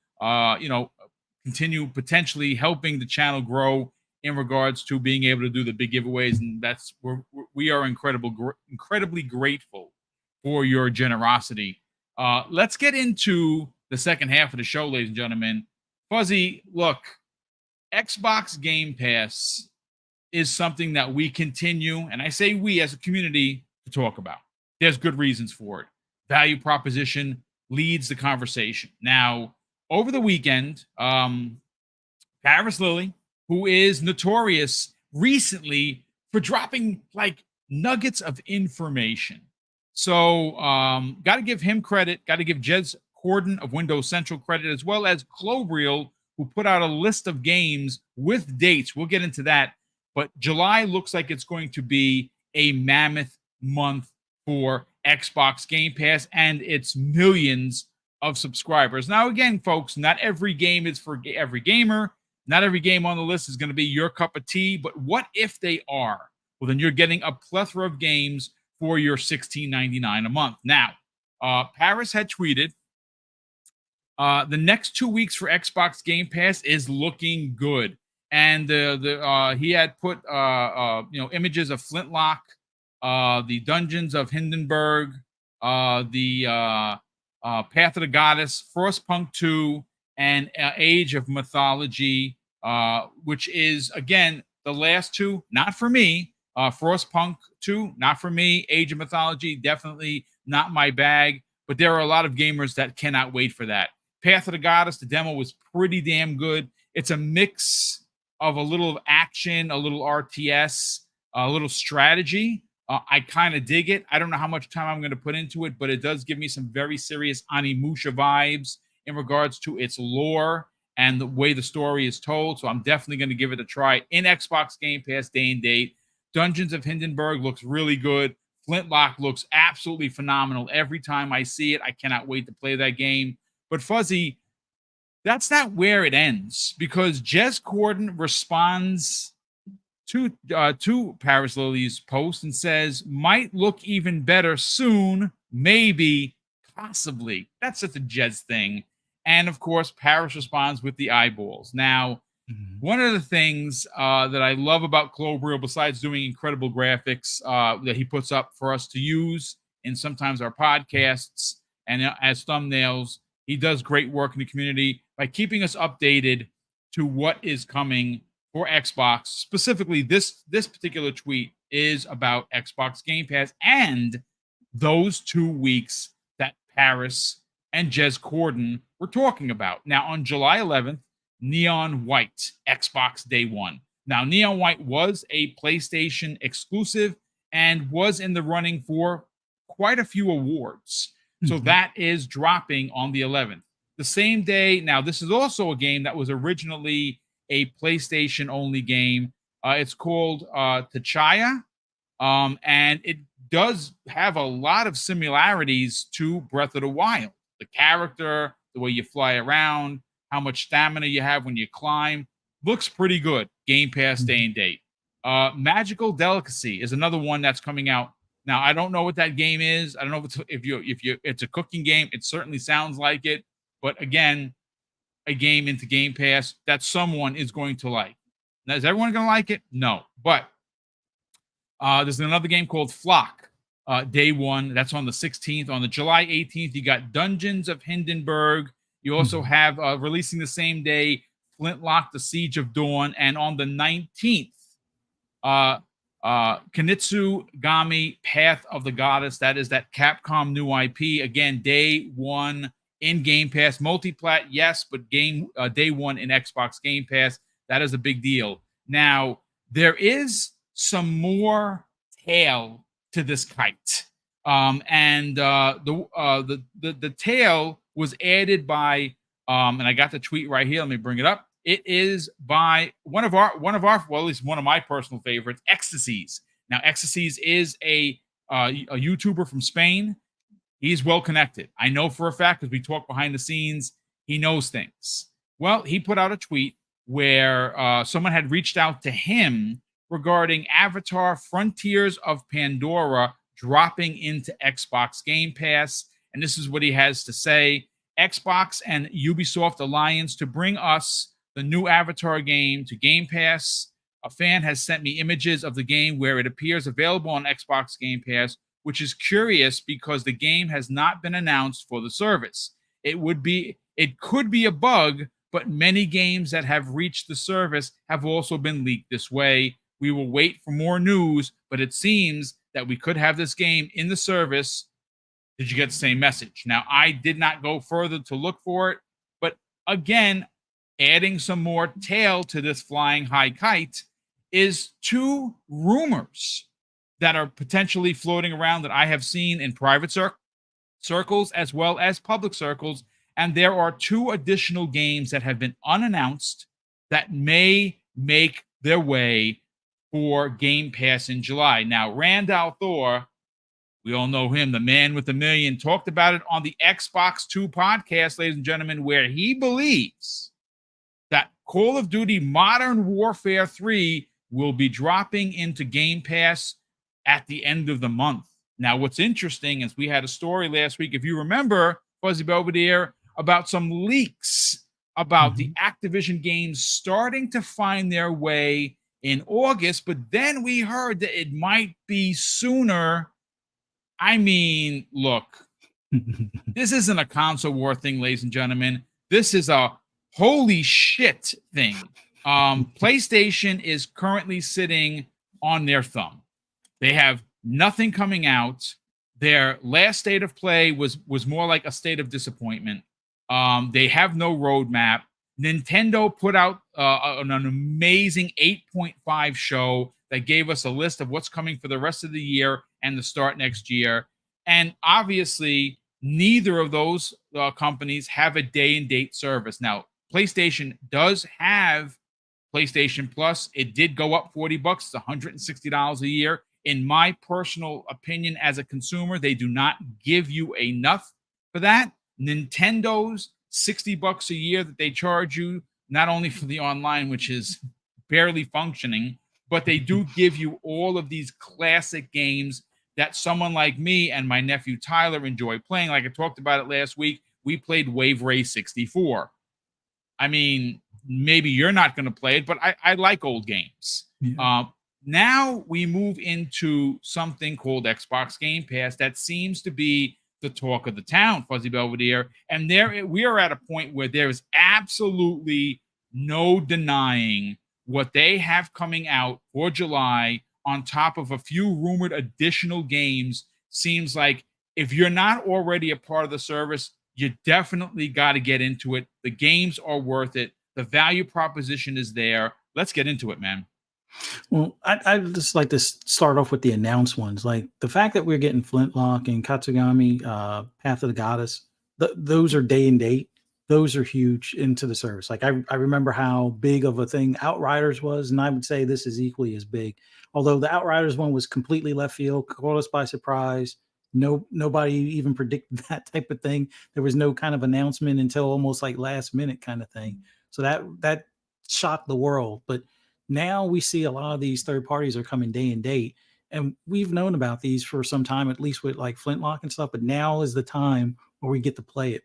continue potentially helping the channel grow in regards to being able to do the big giveaways, and we are incredibly grateful for your generosity. Let's get into the second half of the show, ladies and gentlemen. Fuzzy, look, Xbox Game Pass is something that we continue, and I say we as a community, to talk about. There's good reasons for it. Value proposition leads the conversation. Now, over the weekend, Paris Lily, who is notorious recently for dropping like nuggets of information. So, got to give him credit. Got to give Jez Corden of Windows Central credit, as well as Clobriel, who put out a list of games with dates. We'll get into that. But July looks like it's going to be a mammoth month for Xbox Game Pass and its millions of subscribers. Now, again, folks, not every game is for every gamer. Not every game on the list is going to be your cup of tea. But what if they are? Well, then you're getting a plethora of games for your $16.99 a month. Now, Paris had tweeted, the next 2 weeks for Xbox Game Pass is looking good. And he had put images of Flintlock, the Dungeons of Hindenburg, the Path of the Goddess, Frostpunk 2, and Age of Mythology, which is, again, the last two, not for me. Frostpunk 2, not for me. Age of Mythology, definitely not my bag. But there are a lot of gamers that cannot wait for that. Path of the Goddess, the demo was pretty damn good. It's a mix of a little of action, a little RTS, a little strategy. I kind of dig it. I don't know how much time I'm going to put into it, but it does give me some very serious Animusha vibes in regards to its lore and the way the story is told. So I'm definitely going to give it a try in Xbox Game Pass day and date. Dungeons of Hindenburg looks really good. Flintlock looks absolutely phenomenal. Every time I see it, I cannot wait to play that game. But Fuzzy, that's not where it ends, because Jez Corden responds to Paris Lily's post and says, might look even better soon, maybe, possibly. That's such a Jez thing. And of course, Paris responds with the eyeballs. Now, one of the things that I love about Clobriel, besides doing incredible graphics that he puts up for us to use in sometimes our podcasts and as thumbnails, he does great work in the community by keeping us updated to what is coming for Xbox. Specifically, this particular tweet is about Xbox Game Pass and those 2 weeks that Paris and Jez Corden were talking about. Now, on July 11th, Neon White, Xbox Day 1. Now, Neon White was a PlayStation exclusive and was in the running for quite a few awards. So that is dropping on the 11th. The same day, now this is also a game that was originally a PlayStation-only game. It's called Tachaya, and it does have a lot of similarities to Breath of the Wild. The character, the way you fly around, how much stamina you have when you climb, looks pretty good. Game Pass day and date. Magical Delicacy is another one that's coming out. Now, I don't know what that game is. I don't know if it's a cooking game. It certainly sounds like it. But again, a game into Game Pass that someone is going to like. Now, is everyone going to like it? No. But there's another game called Flock, day one. That's on the 16th. On the July 18th, you got Dungeons of Hindenburg. You also Mhm. have releasing the same day Flintlock, The Siege of Dawn. And on the 19th, uh, Kanitsu Gami, Path of the Goddess. That is that Capcom new IP. Again, day one in Game Pass. Multiplat, yes, but day one in Xbox Game Pass. That is a big deal. Now, there is some more tail to this kite. And the tail was added by and I got the tweet right here. Let me bring it up. It is by one of our well, at least one of my personal favorites, Ecstasies. Now, Ecstasies is a YouTuber from Spain. He's well connected. I know for a fact because we talk behind the scenes. He knows things. Well, he put out a tweet where someone had reached out to him regarding Avatar: Frontiers of Pandora dropping into Xbox Game Pass, and this is what he has to say: Xbox and Ubisoft alliance to bring us the new Avatar game to Game Pass. A fan has sent me images of the game where it appears available on Xbox Game Pass, which is curious because the game has not been announced for the service. It could be a bug, but many games that have reached the service have also been leaked this way. We will wait for more news, but it seems that we could have this game in the service. Did you get the same message? Now, I did not go further to look for it, but again, adding some more tail to this flying high kite is two rumors that are potentially floating around that I have seen in private circles as well as public circles. And there are two additional games that have been unannounced that may make their way for Game Pass in July. Now, Randall Thor, we all know him, the man with the million, talked about it on the Xbox 2 podcast, ladies and gentlemen, where he believes that Call of Duty Modern Warfare 3 will be dropping into Game Pass at the end of the month. Now, what's interesting is we had a story last week, if you remember, Fuzzy Belvedere, about some leaks about the Activision games starting to find their way in August, but then we heard that it might be sooner. I mean, look, this isn't a console war thing, ladies and gentlemen. This is a holy shit thing. PlayStation is currently sitting on their thumb. They have nothing coming out. Their last state of play was more like a state of disappointment. They have no roadmap. Nintendo put out an amazing 8.5 show that gave us a list of what's coming for the rest of the year and the start next year. And obviously, neither of those companies have a day and date service. Now, PlayStation does have PlayStation Plus. It did go up $40. It's $160 a year. In my personal opinion, as a consumer, they do not give you enough for that. Nintendo's $60 a year that they charge you, not only for the online, which is barely functioning, but they do give you all of these classic games that someone like me and my nephew Tyler enjoy playing. Like I talked about it last week, we played Wave Race 64. I mean, maybe you're not going to play it, but I like old games. Yeah. Now we move into something called Xbox Game Pass that seems to be the talk of the town, Fuzzy Belvedere. And there we are at a point where there is absolutely no denying what they have coming out for July on top of a few rumored additional games. Seems like if you're not already a part of the service, you definitely got to get into it. The games are worth it. The value proposition is there. Let's get into it, man. Well, I just like to start off with the announced ones. Like the fact that we're getting Flintlock and Katsugami, Path of the Goddess, those are day and date. Those are huge into the service. Like I remember how big of a thing Outriders was, and I would say this is equally as big. Although the Outriders one was completely left field, caught us by surprise. Nobody even predicted that type of thing. There was no kind of announcement until almost like last minute kind of thing. So that shocked the world. But now we see a lot of these third parties are coming day and date, and we've known about these for some time, at least with like Flintlock and stuff. But now is the time where we get to play it.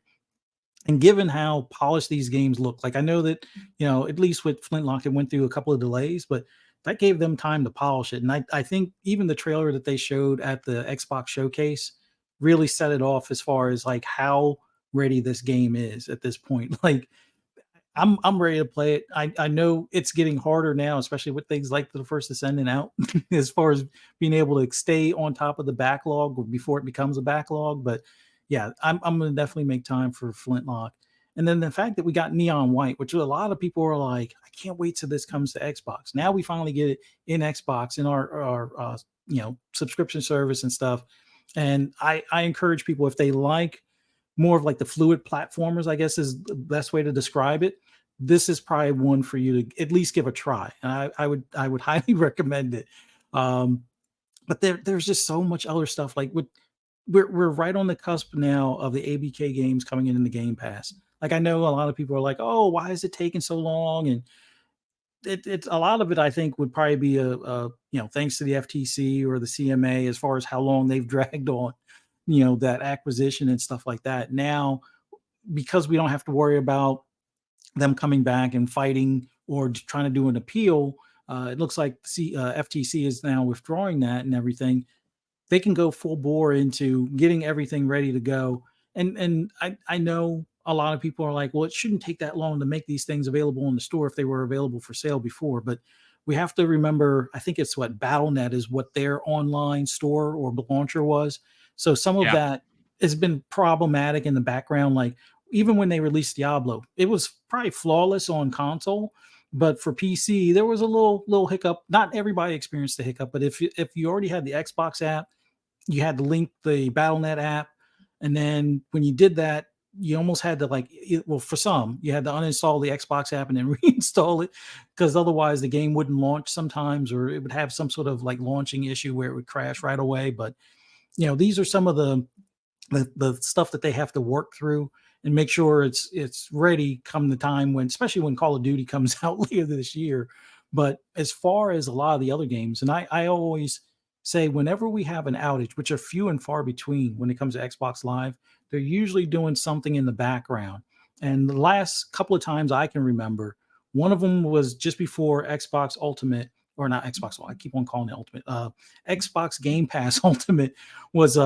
And given how polished these games look, like I know that, at least with Flintlock, it went through a couple of delays, but that gave them time to polish it. And I think even the trailer that they showed at the Xbox showcase really set it off as far as like how ready this game is at this point. Like I'm ready to play it. I know it's getting harder now, especially with things like the first Descendant out, as far as being able to stay on top of the backlog before it becomes a backlog. But yeah, I'm gonna definitely make time for Flintlock. And then the fact that we got Neon White, which a lot of people are like, I can't wait till this comes to Xbox. Now we finally get it in Xbox in our subscription service and stuff. And I encourage people, if they like more of like the fluid platformers, I guess is the best way to describe it, this is probably one for you to at least give a try. And I would highly recommend it. Um, but there's just so much other stuff. Like we're right on the cusp now of the ABK games coming in the Game Pass. Like I know a lot of people are like, oh, why is it taking so long? And it's a lot of it. I think would probably be thanks to the FTC or the CMA as far as how long they've dragged on, that acquisition and stuff like that. Now, because we don't have to worry about them coming back and fighting or trying to do an appeal. It looks like FTC is now withdrawing that and everything. They can go full bore into getting everything ready to go. And I know a lot of people are like, well, it shouldn't take that long to make these things available in the store if they were available for sale before. But we have to remember, I think it's what BattleNet is what their online store or launcher was. So some of Yeah. that has been problematic in the background. Like even when they released Diablo, it was probably flawless on console, but for PC, there was a little hiccup. Not everybody experienced the hiccup, but if you already had the Xbox app, you had to link the BattleNet app, and then when you did that, you almost had to well, for some, you had to uninstall the Xbox app and then reinstall it because otherwise the game wouldn't launch sometimes, or it would have some sort of like launching issue where it would crash right away. But these are some of the stuff that they have to work through and make sure it's ready come the time when, especially when Call of Duty comes out later this year. But as far as a lot of the other games, and I always say whenever we have an outage, which are few and far between when it comes to Xbox Live, they're usually doing something in the background. And the last couple of times I can remember, one of them was just before Xbox Ultimate, or not Xbox, I keep on calling it Ultimate, Xbox Game Pass Ultimate was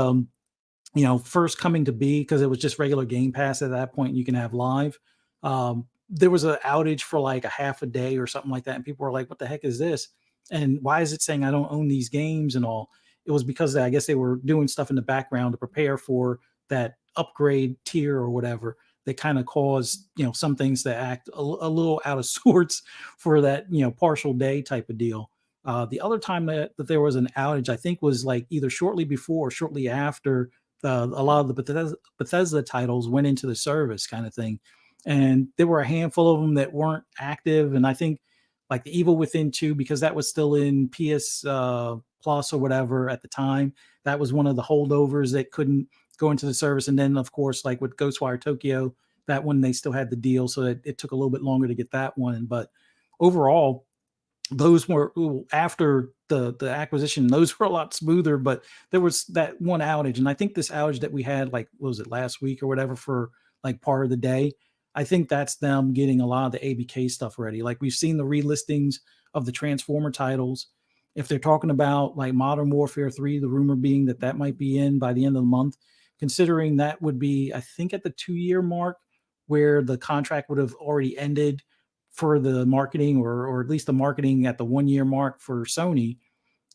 first coming to be because it was just regular Game Pass at that point. And you can have live. There was an outage for like a half a day or something like that, and people were like, "What the heck is this? And why is it saying I don't own these games and all?" It was because I guess they were doing stuff in the background to prepare for that upgrade tier or whatever. That kind of caused some things to act a little out of sorts for that partial day type of deal. The other time that there was an outage, I think, was like either shortly before or shortly after a lot of the Bethesda titles went into the service kind of thing. And there were a handful of them that weren't active. And I think like the Evil Within 2, because that was still in PS Plus or whatever at the time, that was one of the holdovers that couldn't go into the service. And then, of course, like with Ghostwire Tokyo, that one they still had the deal. So it took a little bit longer to get that one. But overall, those were after the acquisition, those were a lot smoother, but there was that one outage. And I think this outage that we had, like, what was it, last week or whatever, for like part of the day, I think that's them getting a lot of the ABK stuff ready. Like we've seen the relistings of the Transformer titles. If they're talking about like Modern Warfare 3, the rumor being that that might be in by the end of the month, considering that would be, I think, at the 2-year mark where the contract would have already ended for the marketing, or at least the marketing at the 1-year mark for Sony.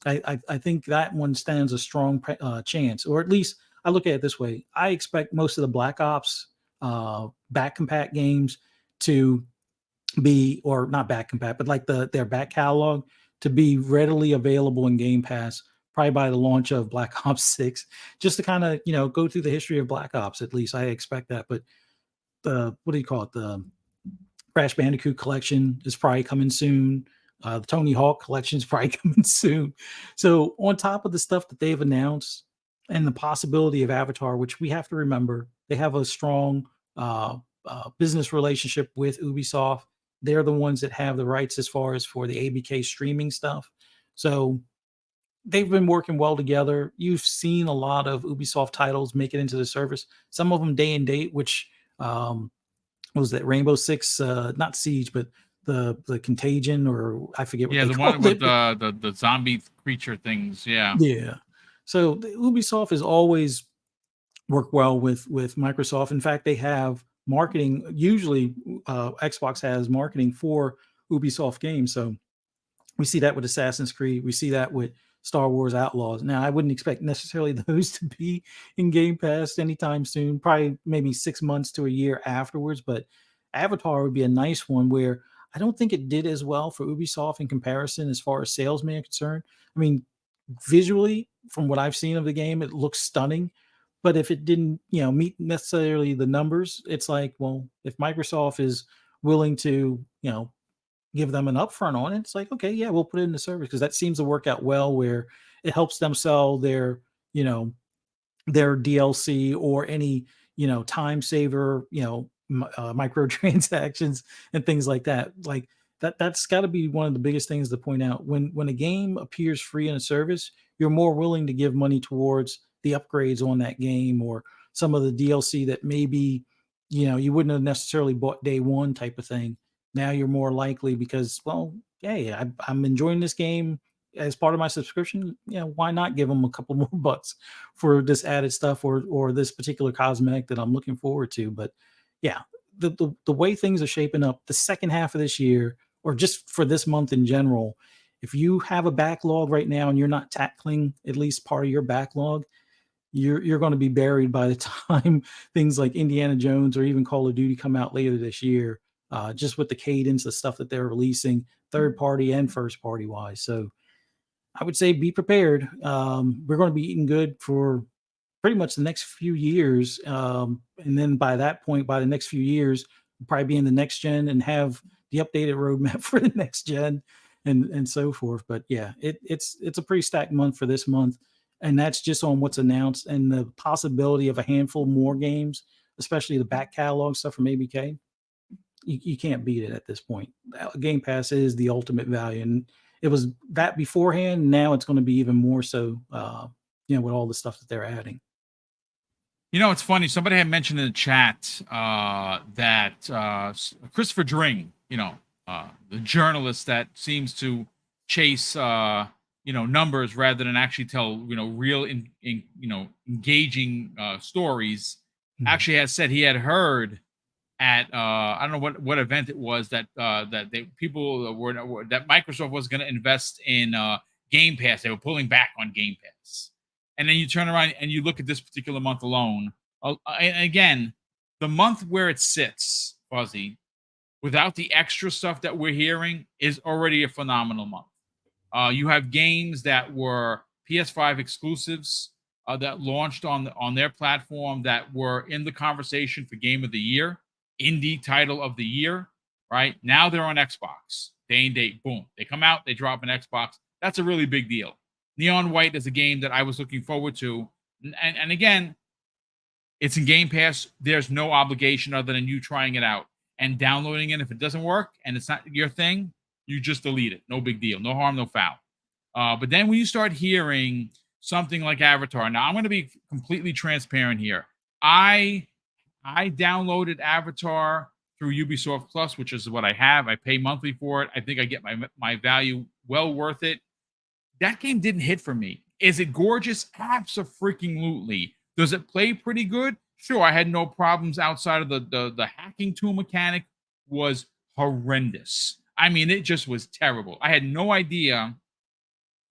I think that one stands a strong chance, or at least I look at it this way. I expect most of the Black Ops back compat games to be, or not back compat, but like their back catalog to be readily available in Game Pass probably by the launch of Black Ops 6, just to kind of, go through the history of Black Ops. At least I expect that. But the, what do you call it? The Crash Bandicoot collection is probably coming soon. The Tony Hawk collection is probably coming soon. So on top of the stuff that they've announced and the possibility of Avatar, which we have to remember, they have a strong business relationship with Ubisoft. They're the ones that have the rights as far as for the ABK streaming stuff. So they've been working well together. You've seen a lot of Ubisoft titles make it into the service. Some of them day and date, which What was that, Rainbow Six? Not Siege, but the Contagion, or I forget what Yeah, they the one called with it. But the zombie creature things. Yeah. yeah, so Ubisoft has always worked well with Microsoft. In fact, they have marketing. Usually, Xbox has marketing for Ubisoft games. So we see that with Assassin's Creed. We see that with Star Wars Outlaws. Now, I wouldn't expect necessarily those to be in Game Pass anytime soon. Probably maybe 6 months to a year afterwards. But Avatar would be a nice one where I don't think it did as well for Ubisoft in comparison as far as sales may are concerned. I mean, visually, from what I've seen of the game, it looks stunning. But if it didn't, meet necessarily the numbers, it's like, well, if Microsoft is willing to, give them an upfront on it, it's like, okay, yeah, we'll put it in the service because that seems to work out well where it helps them sell you know, their DLC or any, time saver, microtransactions and things like that. Like that's got to be one of the biggest things to point out. When a game appears free in a service, you're more willing to give money towards the upgrades on that game or some of the DLC that maybe, you wouldn't have necessarily bought day one type of thing. Now you're more likely because, well, hey, I'm enjoying this game as part of my subscription. Why not give them a couple more bucks for this added stuff or this particular cosmetic that I'm looking forward to. But yeah, the way things are shaping up, the second half of this year, or just for this month in general, if you have a backlog right now and you're not tackling at least part of your backlog, you're going to be buried by the time things like Indiana Jones or even Call of Duty come out later this year. Just with the cadence of stuff that they're releasing, third party and first party wise. So I would say be prepared. We're going to be eating good for pretty much the next few years. And then by that point, by the next few years, we'll probably be in the next gen and have the updated roadmap for the next gen and so forth. But yeah, it's a pretty stacked month for this month. And that's just on what's announced and the possibility of a handful more games, especially the back catalog stuff from ABK. You can't beat it at this point. Game Pass is the ultimate value. And it was that beforehand. Now it's going to be even more so, with all the stuff that they're adding. It's funny. Somebody had mentioned in the chat that Christopher Dring, the journalist that seems to chase, numbers rather than actually tell, real, engaging stories, actually has said he had heard at I don't know what event it was that people were that Microsoft was going to invest in Game Pass. They were pulling back on Game Pass. And then you turn around and you look at this particular month alone. And again, the month where it sits, Fuzzy, without the extra stuff that we're hearing, is already a phenomenal month. You have games that were PS5 exclusives that launched on their platform that were in the conversation for Game of the Year, indie title of the year. Right now, they're on Xbox. Day and date, boom, they come out, they drop an Xbox. That's a really big deal. Neon White is a game that I was looking forward to. And again, it's in Game Pass. There's no obligation other than you trying it out and downloading it. If it doesn't work and it's not your thing, you just delete it. No big deal. No harm, no foul. But then when you start hearing something like Avatar, now I'm going to be completely transparent here. I downloaded Avatar through Ubisoft Plus, which is what I have. I pay monthly for it. I think I get my value well worth it. That game didn't hit for me. Is it gorgeous? Abso-freaking-lutely. Does it play pretty good? Sure, I had no problems outside of the hacking tool mechanic was horrendous. I mean, it just was terrible. I had no idea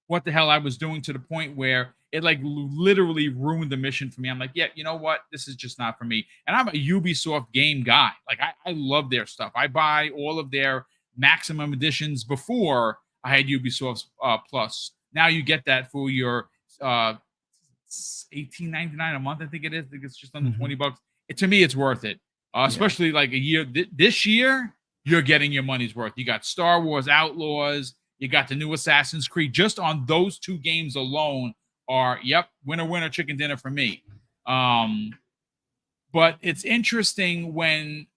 what the hell I was doing to the point where it like literally ruined the mission for me. I'm like, yeah, you know what? This is just not for me. And I'm a Ubisoft game guy. Like I love their stuff. I buy all of their maximum editions before I had Ubisoft Plus. Now you get that for your $18.99 a month. I think it is. I think it's just under $20. To me, it's worth it. Especially like a year. This year, you're getting your money's worth. You got Star Wars Outlaws. You got the new Assassin's Creed. Just on those two games alone are, winner, chicken dinner for me. But it's interesting when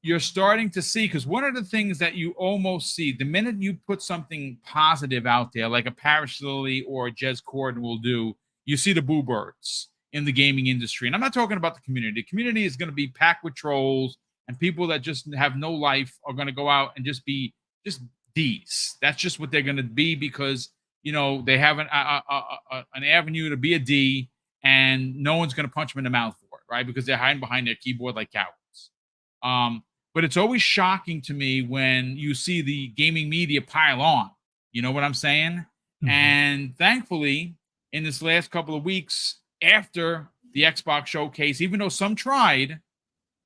you're starting to see, because one of the things that you almost see, the minute you put something positive out there, like a Paris Lily or a Jez Corden will do, you see the boo birds. in the gaming industry. And I'm not talking about the community. The community is going to be packed with trolls, and people that just have no life are going to go out and just be just D's. That's just what they're going to be, because they have an avenue to be a D, and no one's going to punch them in the mouth for it, right? Because they're hiding behind their keyboard like cowards. But it's always shocking to me when you see the gaming media pile on. You know what I'm saying? Mhm. And thankfully, in this last couple of weeks after the Xbox showcase, even though some tried,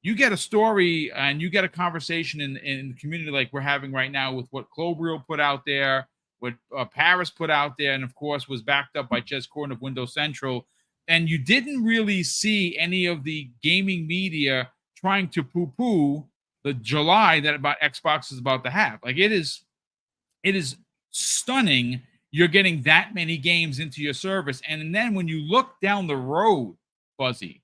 you get a story and you get a conversation in the community like we're having right now with what Clobriel put out there, what Paris put out there, and of course was backed up by Jez Corden of Windows Central. And you didn't really see any of the gaming media trying to poo-poo the July that about Xbox is about to have. Like, it is stunning you're getting that many games into your service. And then when you look down the road, Fuzzy,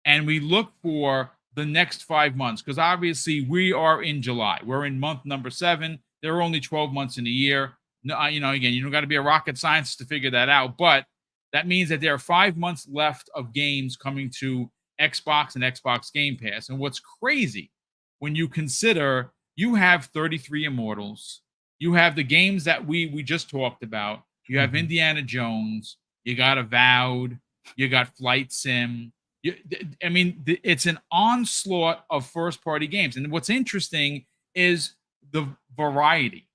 and we look for the next 5 months, because obviously we are in July. We're in month number 7. There are only 12 months in a year. No, again, you don't got to be a rocket scientist to figure that out, but that means that there are 5 months left of games coming to Xbox and Xbox Game Pass. And what's crazy when you consider you have 33 Immortals, you have the games that we just talked about, you have Indiana Jones, you got Avowed, you got Flight Sim. It's an onslaught of first-party games. And what's interesting is the variety.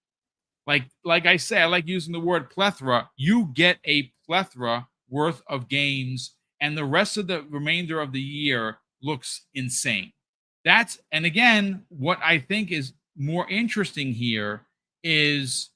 Like I say, I like using the word plethora. You get a plethora worth of games, and the rest of the remainder of the year looks insane. And again, what I think is more interesting here is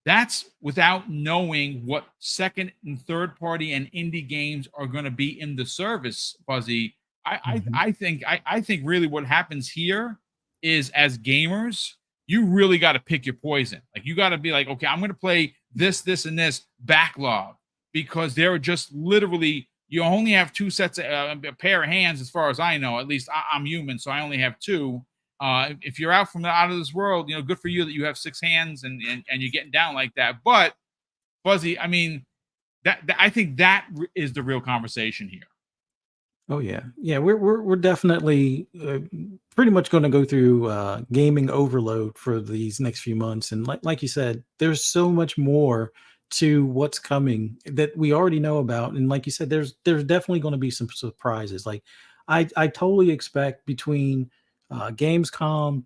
that's without knowing what second and third party and indie games are going to be in the service, Fuzzy. I think really what happens here is, as gamers, you really got to pick your poison. Like, you got to be like, okay, I'm going to play this, and this backlog, because there are just literally, you only have 2 sets of a pair of hands, as far as I know. At least I'm human, so I only have 2. If you're out of this world, good for you that you have 6 hands and you're getting down like that. But Fuzzy, that I think that is the real conversation here. Oh yeah. We're definitely pretty much going to go through gaming overload for these next few months, and like you said, there's so much more to what's coming that we already know about, and like you said, there's definitely going to be some surprises. Like, I totally expect between Gamescom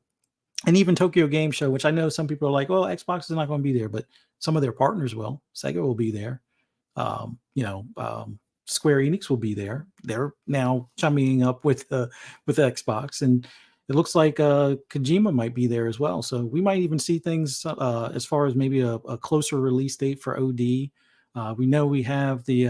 and even Tokyo Game Show, which I know some people are like, well, Xbox is not going to be there, but some of their partners will. Sega will be there. Um, you know, um, Square Enix will be there. They're now chumming up with Xbox, and it looks like Kojima might be there as well. So we might even see things as far as maybe a closer release date for OD. We know we have the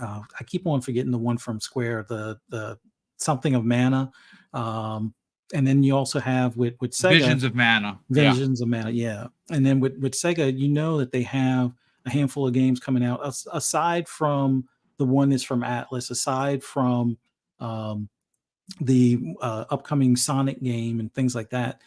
I keep on forgetting the one from Square, the something of Mana, and then you also have with Sega, Visions of Mana. Visions of Mana, yeah. And then with Sega, you know that they have a handful of games coming out aside from the one that's from Atlas, aside from um, the upcoming Sonic game and things like that.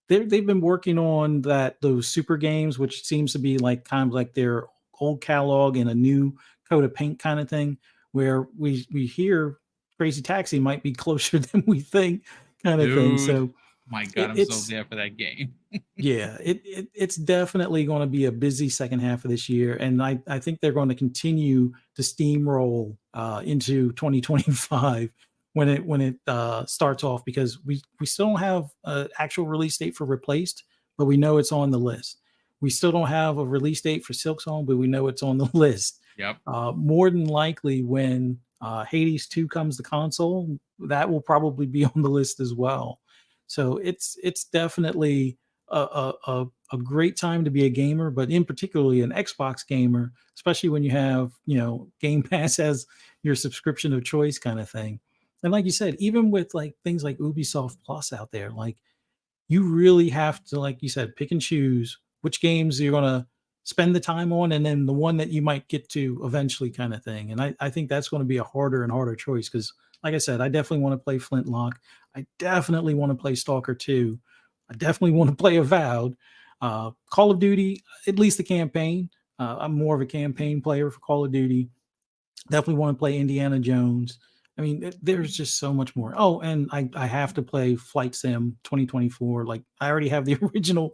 They've been working on those super games, which seems to be like kind of like their old catalog and a new coat of paint kind of thing, where we hear Crazy Taxi might be closer than we think, kind of thing. So my God, I'm so there for that game. yeah, it's definitely going to be a busy second half of this year, and I think they're going to continue to steamroll into 2025 when it starts off, because we still don't have an actual release date for Replaced, but we know it's on the list. We still don't have a release date for Silksong, but we know it's on the list. Yep. More than likely, when Hades 2 comes to console, that will probably be on the list as well. So it's definitely a great time to be a gamer, but in particularly an Xbox gamer, especially when you have, Game Pass as your subscription of choice kind of thing. And like you said, even with like things like Ubisoft Plus out there, like, you really have to, like you said, pick and choose which games you're going to spend the time on, and then the one that you might get to eventually kind of thing. And I think that's going to be a harder and harder choice, because like I said, I definitely want to play Flintlock. I definitely want to play Stalker 2. I definitely want to play Avowed. Call of Duty, at least the campaign. I'm more of a campaign player for Call of Duty. Definitely want to play Indiana Jones. I mean, there's just so much more. Oh, and I have to play Flight Sim 2024. Like I already have the original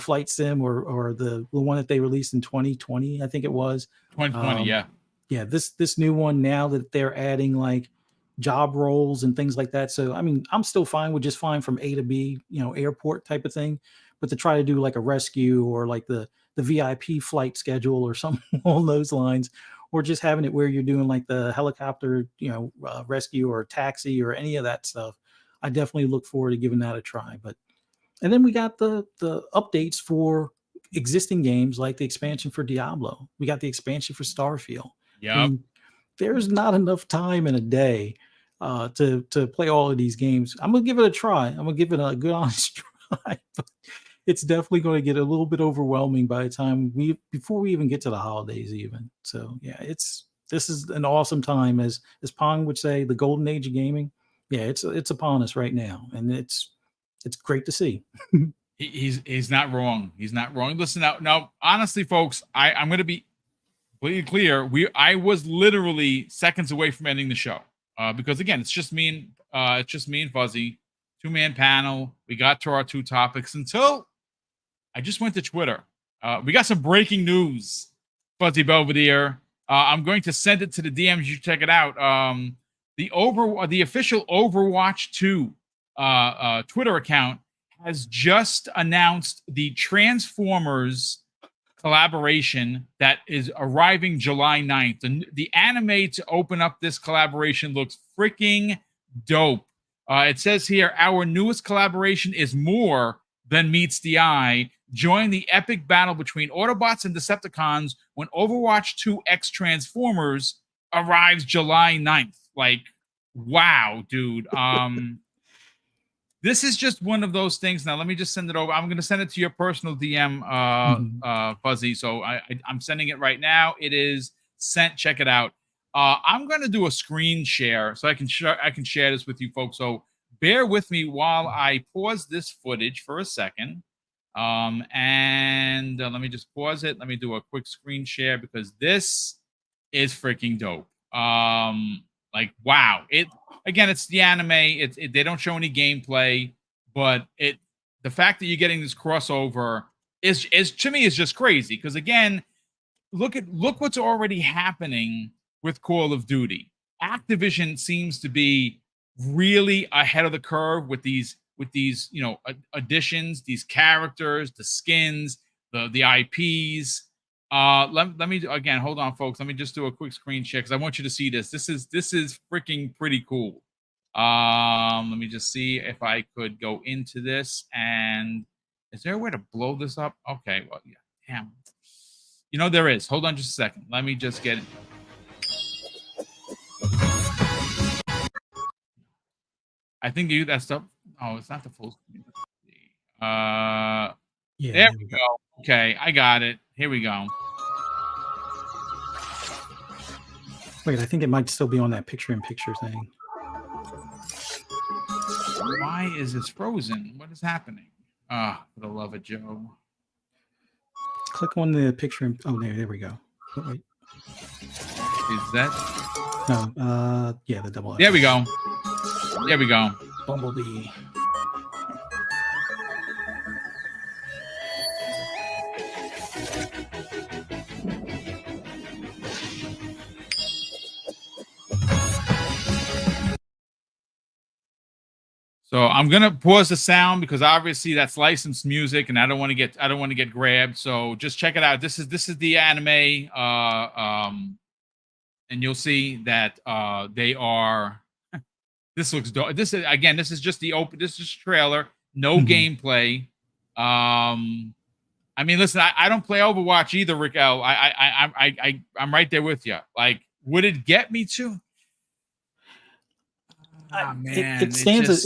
Flight Sim or the one that they released in 2020, I think it was. 2020, Um, yeah. yeah, this new one now that they're adding like job roles and things like that. So I mean, I'm still fine with just flying from A to B, airport type of thing. But to try to do like a rescue or like the VIP flight schedule or something along those lines, or just having it where you're doing like the helicopter, rescue or taxi or any of that stuff, I definitely look forward to giving that a try. But and then we got the updates for existing games like the expansion for Diablo. We got the expansion for Starfield. I Yep. mean, there's not enough time in a day to play all of these games. I'm gonna give it a try. I'm gonna give it a good honest try. But it's definitely going to get a little bit overwhelming by the time before we even get to the holidays even. So yeah, this is an awesome time, as Pong would say, the golden age of gaming. Yeah, it's upon us right now, and it's great to see. He's not wrong. He's not wrong. Listen, now honestly, folks, I'm going to be completely clear. I was literally seconds away from ending the show because again, it's just me and Fuzzy, 2-man panel. We got to our 2 topics until I just went to Twitter. We got some breaking news, Fuzzy Belvedere. I'm going to send it to the DMs. You check it out. The official Overwatch 2 Twitter account has just announced the Transformers collaboration that is arriving July 9th. And the anime to open up this collaboration looks freaking dope. It says here, our newest collaboration is more than meets the eye. Join the epic battle between Autobots and Decepticons when Overwatch 2 X Transformers arrives July 9th. Like, wow, dude. This is just one of those things. Now, let me just send it over. I'm going to send it to your personal DM, Mhm. Fuzzy. So I'm sending it right now. It is sent. Check it out. I'm going to do a screen share so I can share this with you folks. So bear with me while I pause this footage for a second. And let me just pause it. Let me do a quick screen share because this is freaking dope. Like wow, it's the anime. They don't show any gameplay, but the fact that you're getting this crossover is to me is just crazy because again, look what's already happening with Call of Duty. Activision seems to be really ahead of the curve with these additions, these characters, the skins, the IPs. Let me again hold on, folks. Let me just do a quick screen share because I want you to see this. This is freaking pretty cool. Let me just see if I could go into this. And is there a way to blow this up? Okay, well, yeah, damn. There is. Hold on just a second. Let me just get it. I think you that stuff. Oh, it's not the full screen. Yeah, There there we we go. go. Okay, I got it. Here we go. Wait, I think it might still be on that picture-in-picture thing. Why is this frozen? What is happening? Ah, for the love of Joe. Click on the picture. Oh, there we go. Oh, wait. Is that? No, yeah, the double. There we go. There we go. Bumblebee. So I'm gonna pause the sound because obviously that's licensed music, and I don't want to get grabbed. So just check it out. This is the anime, and you'll see that they are. This looks dope. This is just the open. This is trailer, no gameplay. I mean, listen, I don't play Overwatch either, Rick L. I'm right there with you. Like, would it get me to? Ah, man, it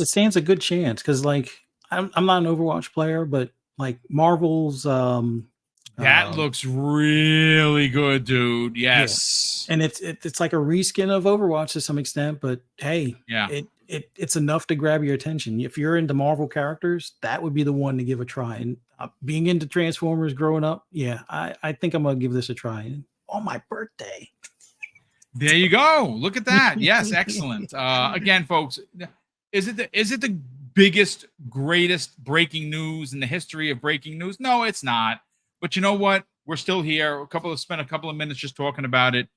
stands a good chance because like I'm not an Overwatch player, but like Marvel's that looks really good, dude. yeah, Yes. and it's like a reskin of Overwatch to some extent, but hey, Yeah. it's enough to grab your attention. If you're into Marvel characters, that would be the one to give a try. And being into Transformers growing up, yeah, I think I'm gonna give this a try. And on my birthday. There you go. Look at that. Yes, excellent. Again, folks, is it the biggest, greatest breaking news in the history of breaking news? No, it's not. But you know what? We're still here. Spent a couple of minutes just talking about it.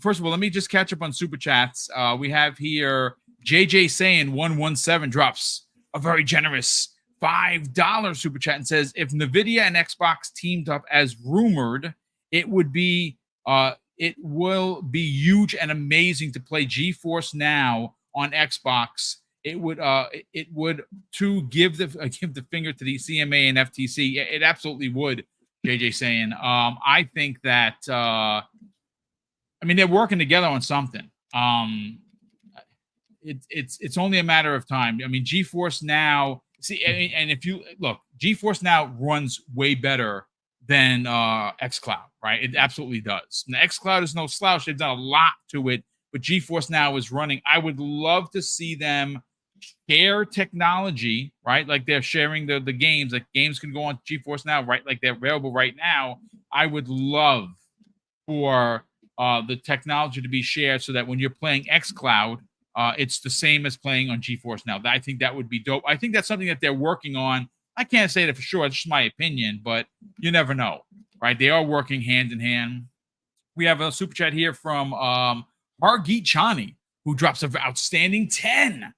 First of all, let me just catch up on super chats. We have here JJ saying 117 drops a very generous $5 super chat and says, if Nvidia and Xbox teamed up as rumored, it would be it will be huge and amazing to play GeForce Now on Xbox. It would to give the finger to the CMA and FTC. It absolutely would. JJ saying, I think that I mean, they're working together on something. It's only a matter of time. I mean, GeForce Now. See, and if you look, GeForce Now runs way better than xCloud, right? It absolutely does. And the xCloud is no slouch. They've done a lot to it, but GeForce Now is running. I would love to see them share technology, right? Like they're sharing the games. Like games can go on GeForce Now, right? Like they're available right now. I would love for the technology to be shared so that when you're playing xCloud, it's the same as playing on GeForce Now. I think that would be dope. I think that's something that they're working on. I can't say that for sure. It's just my opinion, but you never know, right? They are working hand in hand. We have a super chat here from Hargeet Chani, who drops an outstanding $10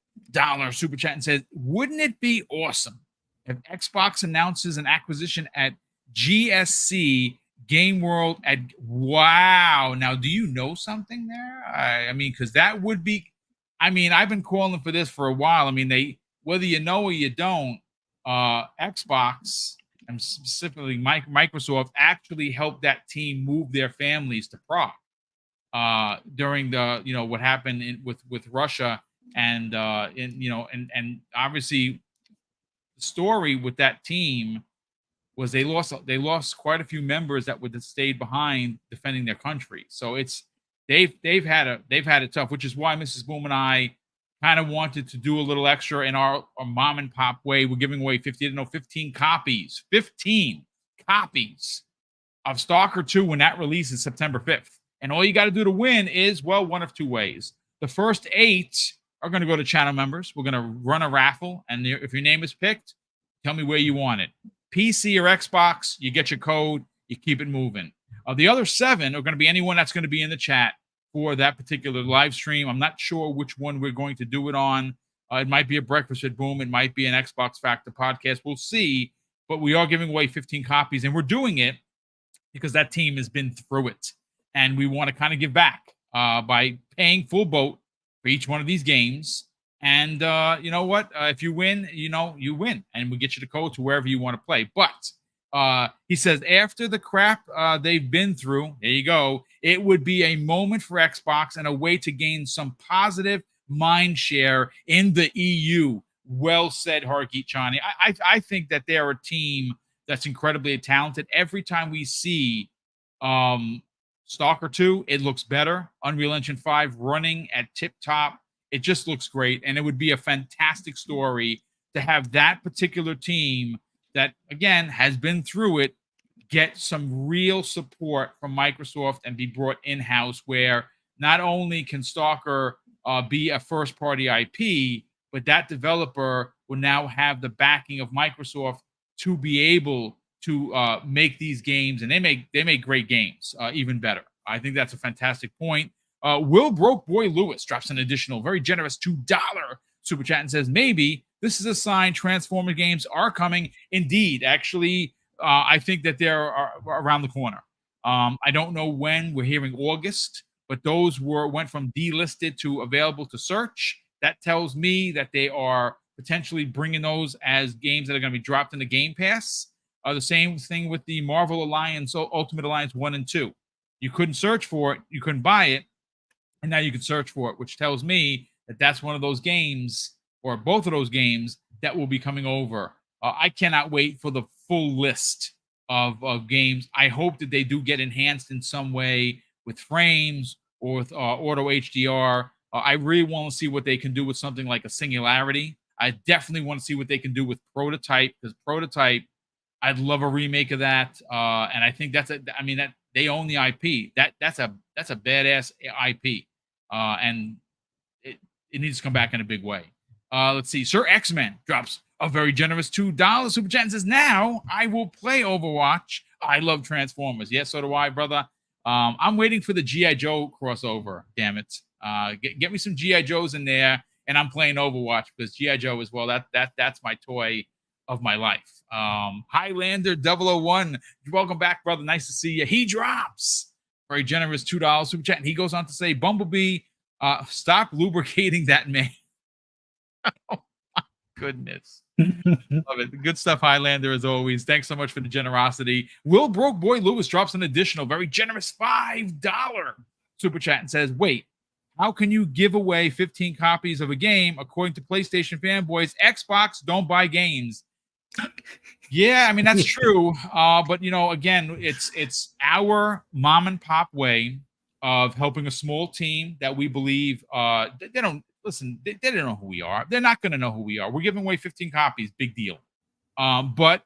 super chat and says, wouldn't it be awesome if Xbox announces an acquisition at GSC Game World at wow. Now, do you know something there? I mean, because that would be, I mean, I've been calling for this for a while. I mean, whether you know or you don't, Xbox and specifically Microsoft actually helped that team move their families to Prague during the what happened with Russia and obviously the story with that team was they lost quite a few members that would have stayed behind defending their country. So they've had it tough, which is why Mrs. Boom and I kind of wanted to do a little extra in our mom and pop way. We're giving away 15 copies of Stalker 2 when that releases September 5th. And all you got to do to win is, well, one of two ways. The first 8 are going to go to channel members. We're going to run a raffle. And if your name is picked, tell me where you want it. PC or Xbox, you get your code, you keep it moving. The other 7 are going to be anyone that's going to be in the chat for that particular live stream. I'm not sure which one we're going to do it on. It might be a Breakfast with Boom. It might be an Xbox Factor podcast. We'll see. But we are giving away 15 copies, and we're doing it because that team has been through it. And we want to kind of give back by paying full boat for each one of these games. And you know what? If you win, you win. And we get you the code to wherever you want to play. But he says, after the crap they've been through, there you go, it would be a moment for Xbox and a way to gain some positive mind share in the EU. Well said, Hargeet Chani. I think that they're a team that's incredibly talented. Every time we see Stalker 2, it looks better. Unreal Engine 5 running at tip top. It just looks great. And it would be a fantastic story to have that particular team that, again, has been through it, get some real support from Microsoft and be brought in-house, where not only can Stalker be a first-party IP, but that developer will now have the backing of Microsoft to be able to make these games, and they make great games even better. I think that's a fantastic point. Will Broke Boy Lewis drops an additional very generous $2 super chat and says, maybe this is a sign Transformer games are coming. Indeed, actually, I think that they're around the corner. I don't know when. We're hearing August, but those went from delisted to available to search. That tells me that they are potentially bringing those as games that are going to be dropped in the Game Pass. The same thing with the Marvel Alliance, Ultimate Alliance 1 and 2. You couldn't search for it. You couldn't buy it. And now you can search for it, which tells me that that's one of those games, or both of those games, that will be coming over. I cannot wait for the full list of games. I hope that they do get enhanced in some way with frames or with auto HDR. I really want to see what they can do with something like a Singularity. I definitely want to see what they can do with Prototype, because Prototype, I'd love a remake of that. And I think that's they own the IP. That's a badass IP, and it needs to come back in a big way. Let's see. Sir X-Men drops a very generous $2 super chat and says, "Now I will play Overwatch. I love Transformers. Yes, so do I, brother. I'm waiting for the G.I. Joe crossover. Damn it. Get me some G.I. Joes in there, and I'm playing Overwatch because G.I. Joe as well. That's my toy of my life. Highlander 001. Welcome back, brother. Nice to see you. He drops very generous $2 super chat, and he goes on to say, Bumblebee, stop lubricating that man. Oh my goodness. Love it. Good stuff, Highlander, as always. Thanks so much for the generosity. Will Broke Boy Lewis drops an additional very generous $5 super chat and says, wait, how can you give away 15 copies of a game? According to PlayStation fanboys, Xbox don't buy games. Yeah, I mean, that's true. But, you know, again, it's our mom and pop way of helping a small team that we believe they don't listen. They don't know who we are. They're not going to know who we are. We're giving away 15 copies. Big deal. But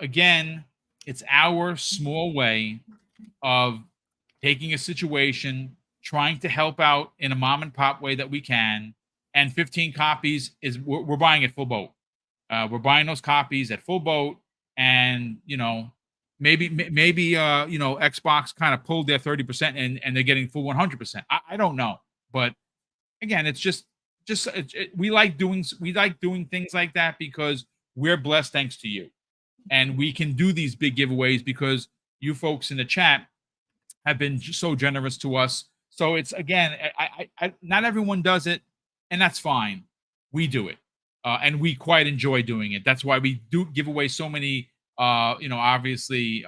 again, it's our small way of taking a situation, trying to help out in a mom and pop way that we can. And 15 copies is we're buying it full boat. We're buying those copies at full boat, and you know, maybe you know, Xbox kind of pulled their 30% and they're getting full 100%. I don't know, but again, it's just we like doing things like that because we're blessed thanks to you, and we can do these big giveaways because you folks in the chat have been so generous to us. So it's again, I not everyone does it, and that's fine. We do it. And we quite enjoy doing it. That's why we do give away so many. You know, obviously,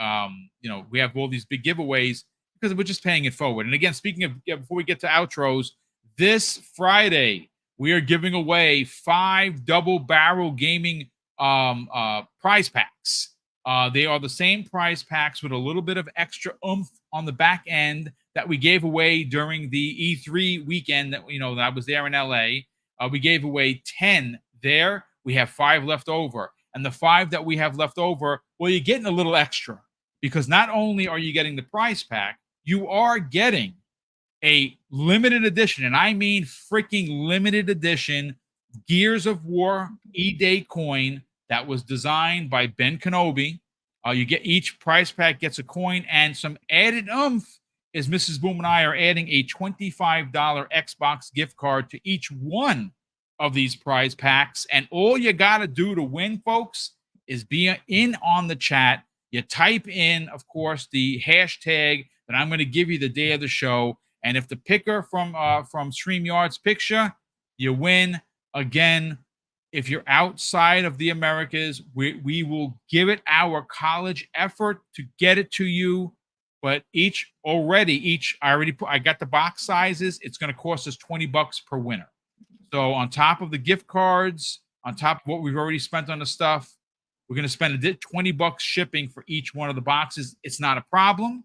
you know, we have all these big giveaways because we're just paying it forward. And again, speaking of, before we get to outros, this Friday we are giving away 5 double barrel gaming prize packs. They are the same prize packs with a little bit of extra oomph on the back end that we gave away during the E3 weekend. That, you know, that I was there in LA. We gave away 10 there. We have 5 left over. And the 5 that we have left over, well, you're getting a little extra because not only are you getting the prize pack, you are getting a limited edition, and I mean freaking limited edition Gears of War E-Day coin that was designed by Ben Kenobi. You get each prize pack gets a coin, and some added oomph is Mrs. Boom and I are adding a $25 Xbox gift card to each one of these prize packs. And all you got to do to win, folks, is be in on the chat. You type in, of course, the hashtag that I'm going to give you the day of the show. And if the picker from StreamYard's picks you win. Again, if you're outside of the Americas, we will give it our college effort to get it to you. But I got the box sizes. It's going to cost us $20 per winner. So on top of the gift cards, on top of what we've already spent on the stuff, we're going to spend $20 shipping for each one of the boxes. It's not a problem.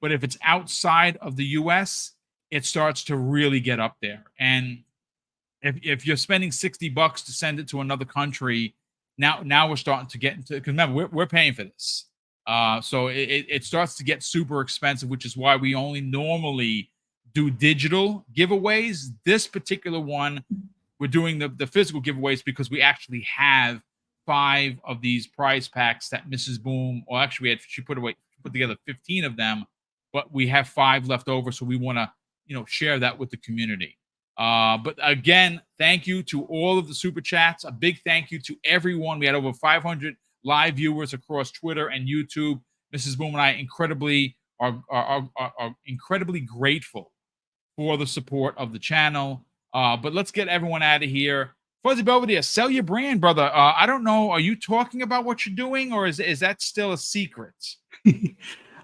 But if it's outside of the U.S., it starts to really get up there. And if you're spending $60 to send it to another country, now we're starting to get into, because remember, we're paying for this. So it starts to get super expensive, which is why we only normally do digital giveaways. This particular one, we're doing the physical giveaways because we actually have 5 of these prize packs that Mrs. Boom, or actually she put together 15 of them, but we have 5 left over, so we want to, you know, share that with the community. But again, thank you to all of the super chats. A big thank you to everyone. We had over 500 live viewers across Twitter and YouTube. Mrs. Boom and I are incredibly grateful for the support of the channel. But let's get everyone out of here. Fuzzy Belvedere, sell your brand, brother. I don't know. Are you talking about what you're doing, or is that still a secret?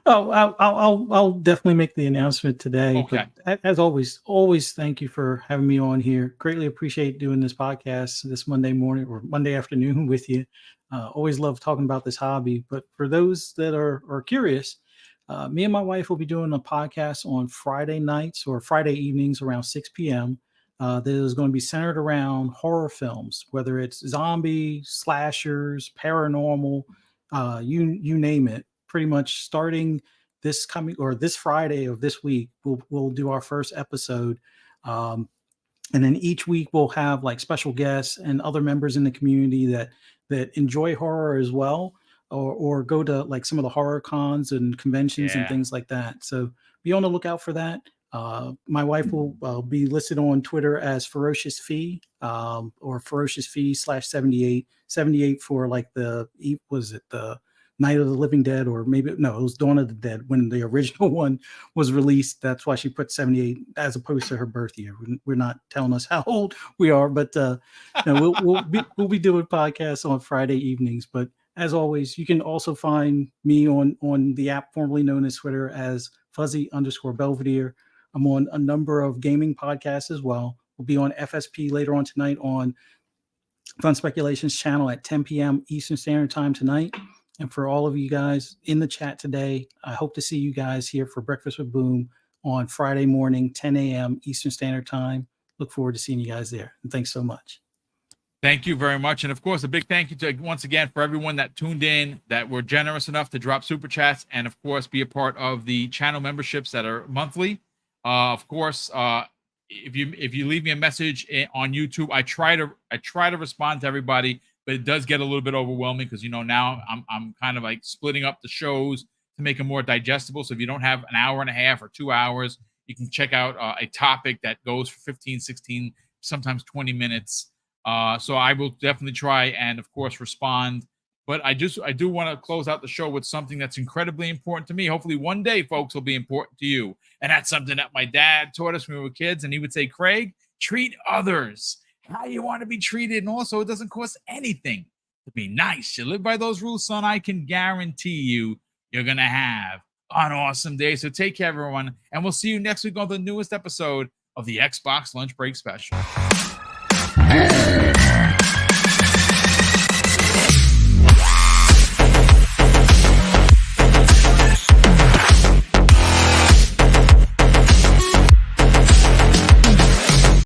Oh, I'll definitely make the announcement today. Okay. But as always, thank you for having me on here. Greatly appreciate doing this podcast this Monday morning or Monday afternoon with you. Always love talking about this hobby. But for those that are curious, me and my wife will be doing a podcast on Friday nights or Friday evenings around 6 p.m. That is going to be centered around horror films, whether it's zombie, slashers, paranormal, you name it. Pretty much starting this Friday of this week, we'll do our first episode. And then each week we'll have like special guests and other members in the community that enjoy horror as well, or go to like some of the horror cons and conventions and things like that. So be on the lookout for that. My wife will be listed on Twitter as Ferocious Fee, or Ferocious Fee /78. 78 for like the Night of the Living Dead, or maybe it was Dawn of the Dead when the original one was released. That's why she put 78 as opposed to her birth year. We're not telling us how old we are, but we'll be doing podcasts on Friday evenings. But as always, you can also find me on the app formerly known as Twitter as Fuzzy_Belvedere. I'm on a number of gaming podcasts as well. We'll be on FSP later on tonight on Fun Speculations channel at 10 p.m. Eastern Standard Time tonight. And for all of you guys in the chat today, I hope to see you guys here for Breakfast with Boom on Friday morning, 10 a.m. Eastern Standard Time. Look forward to seeing you guys there. And thanks so much. Thank you very much. And of course, a big thank you to once again for everyone that tuned in, that were generous enough to drop super chats, and of course, be a part of the channel memberships that are monthly. Of course, if you leave me a message on YouTube, I try to respond to everybody. But it does get a little bit overwhelming because, now I'm kind of like splitting up the shows to make them more digestible. So if you don't have an hour and a half or 2 hours, you can check out a topic that goes for 15, 16, sometimes 20 minutes. So I will definitely try and, of course, respond. But I do want to close out the show with something that's incredibly important to me. Hopefully one day, folks, will be important to you. And that's something that my dad taught us when we were kids. And he would say, Craig, treat others how you want to be treated, and also it doesn't cost anything to be nice. You live by those rules, son. I can guarantee you're gonna have an awesome day. So take care, everyone, and we'll see you next week on the newest episode of the Xbox Lunch Break Special.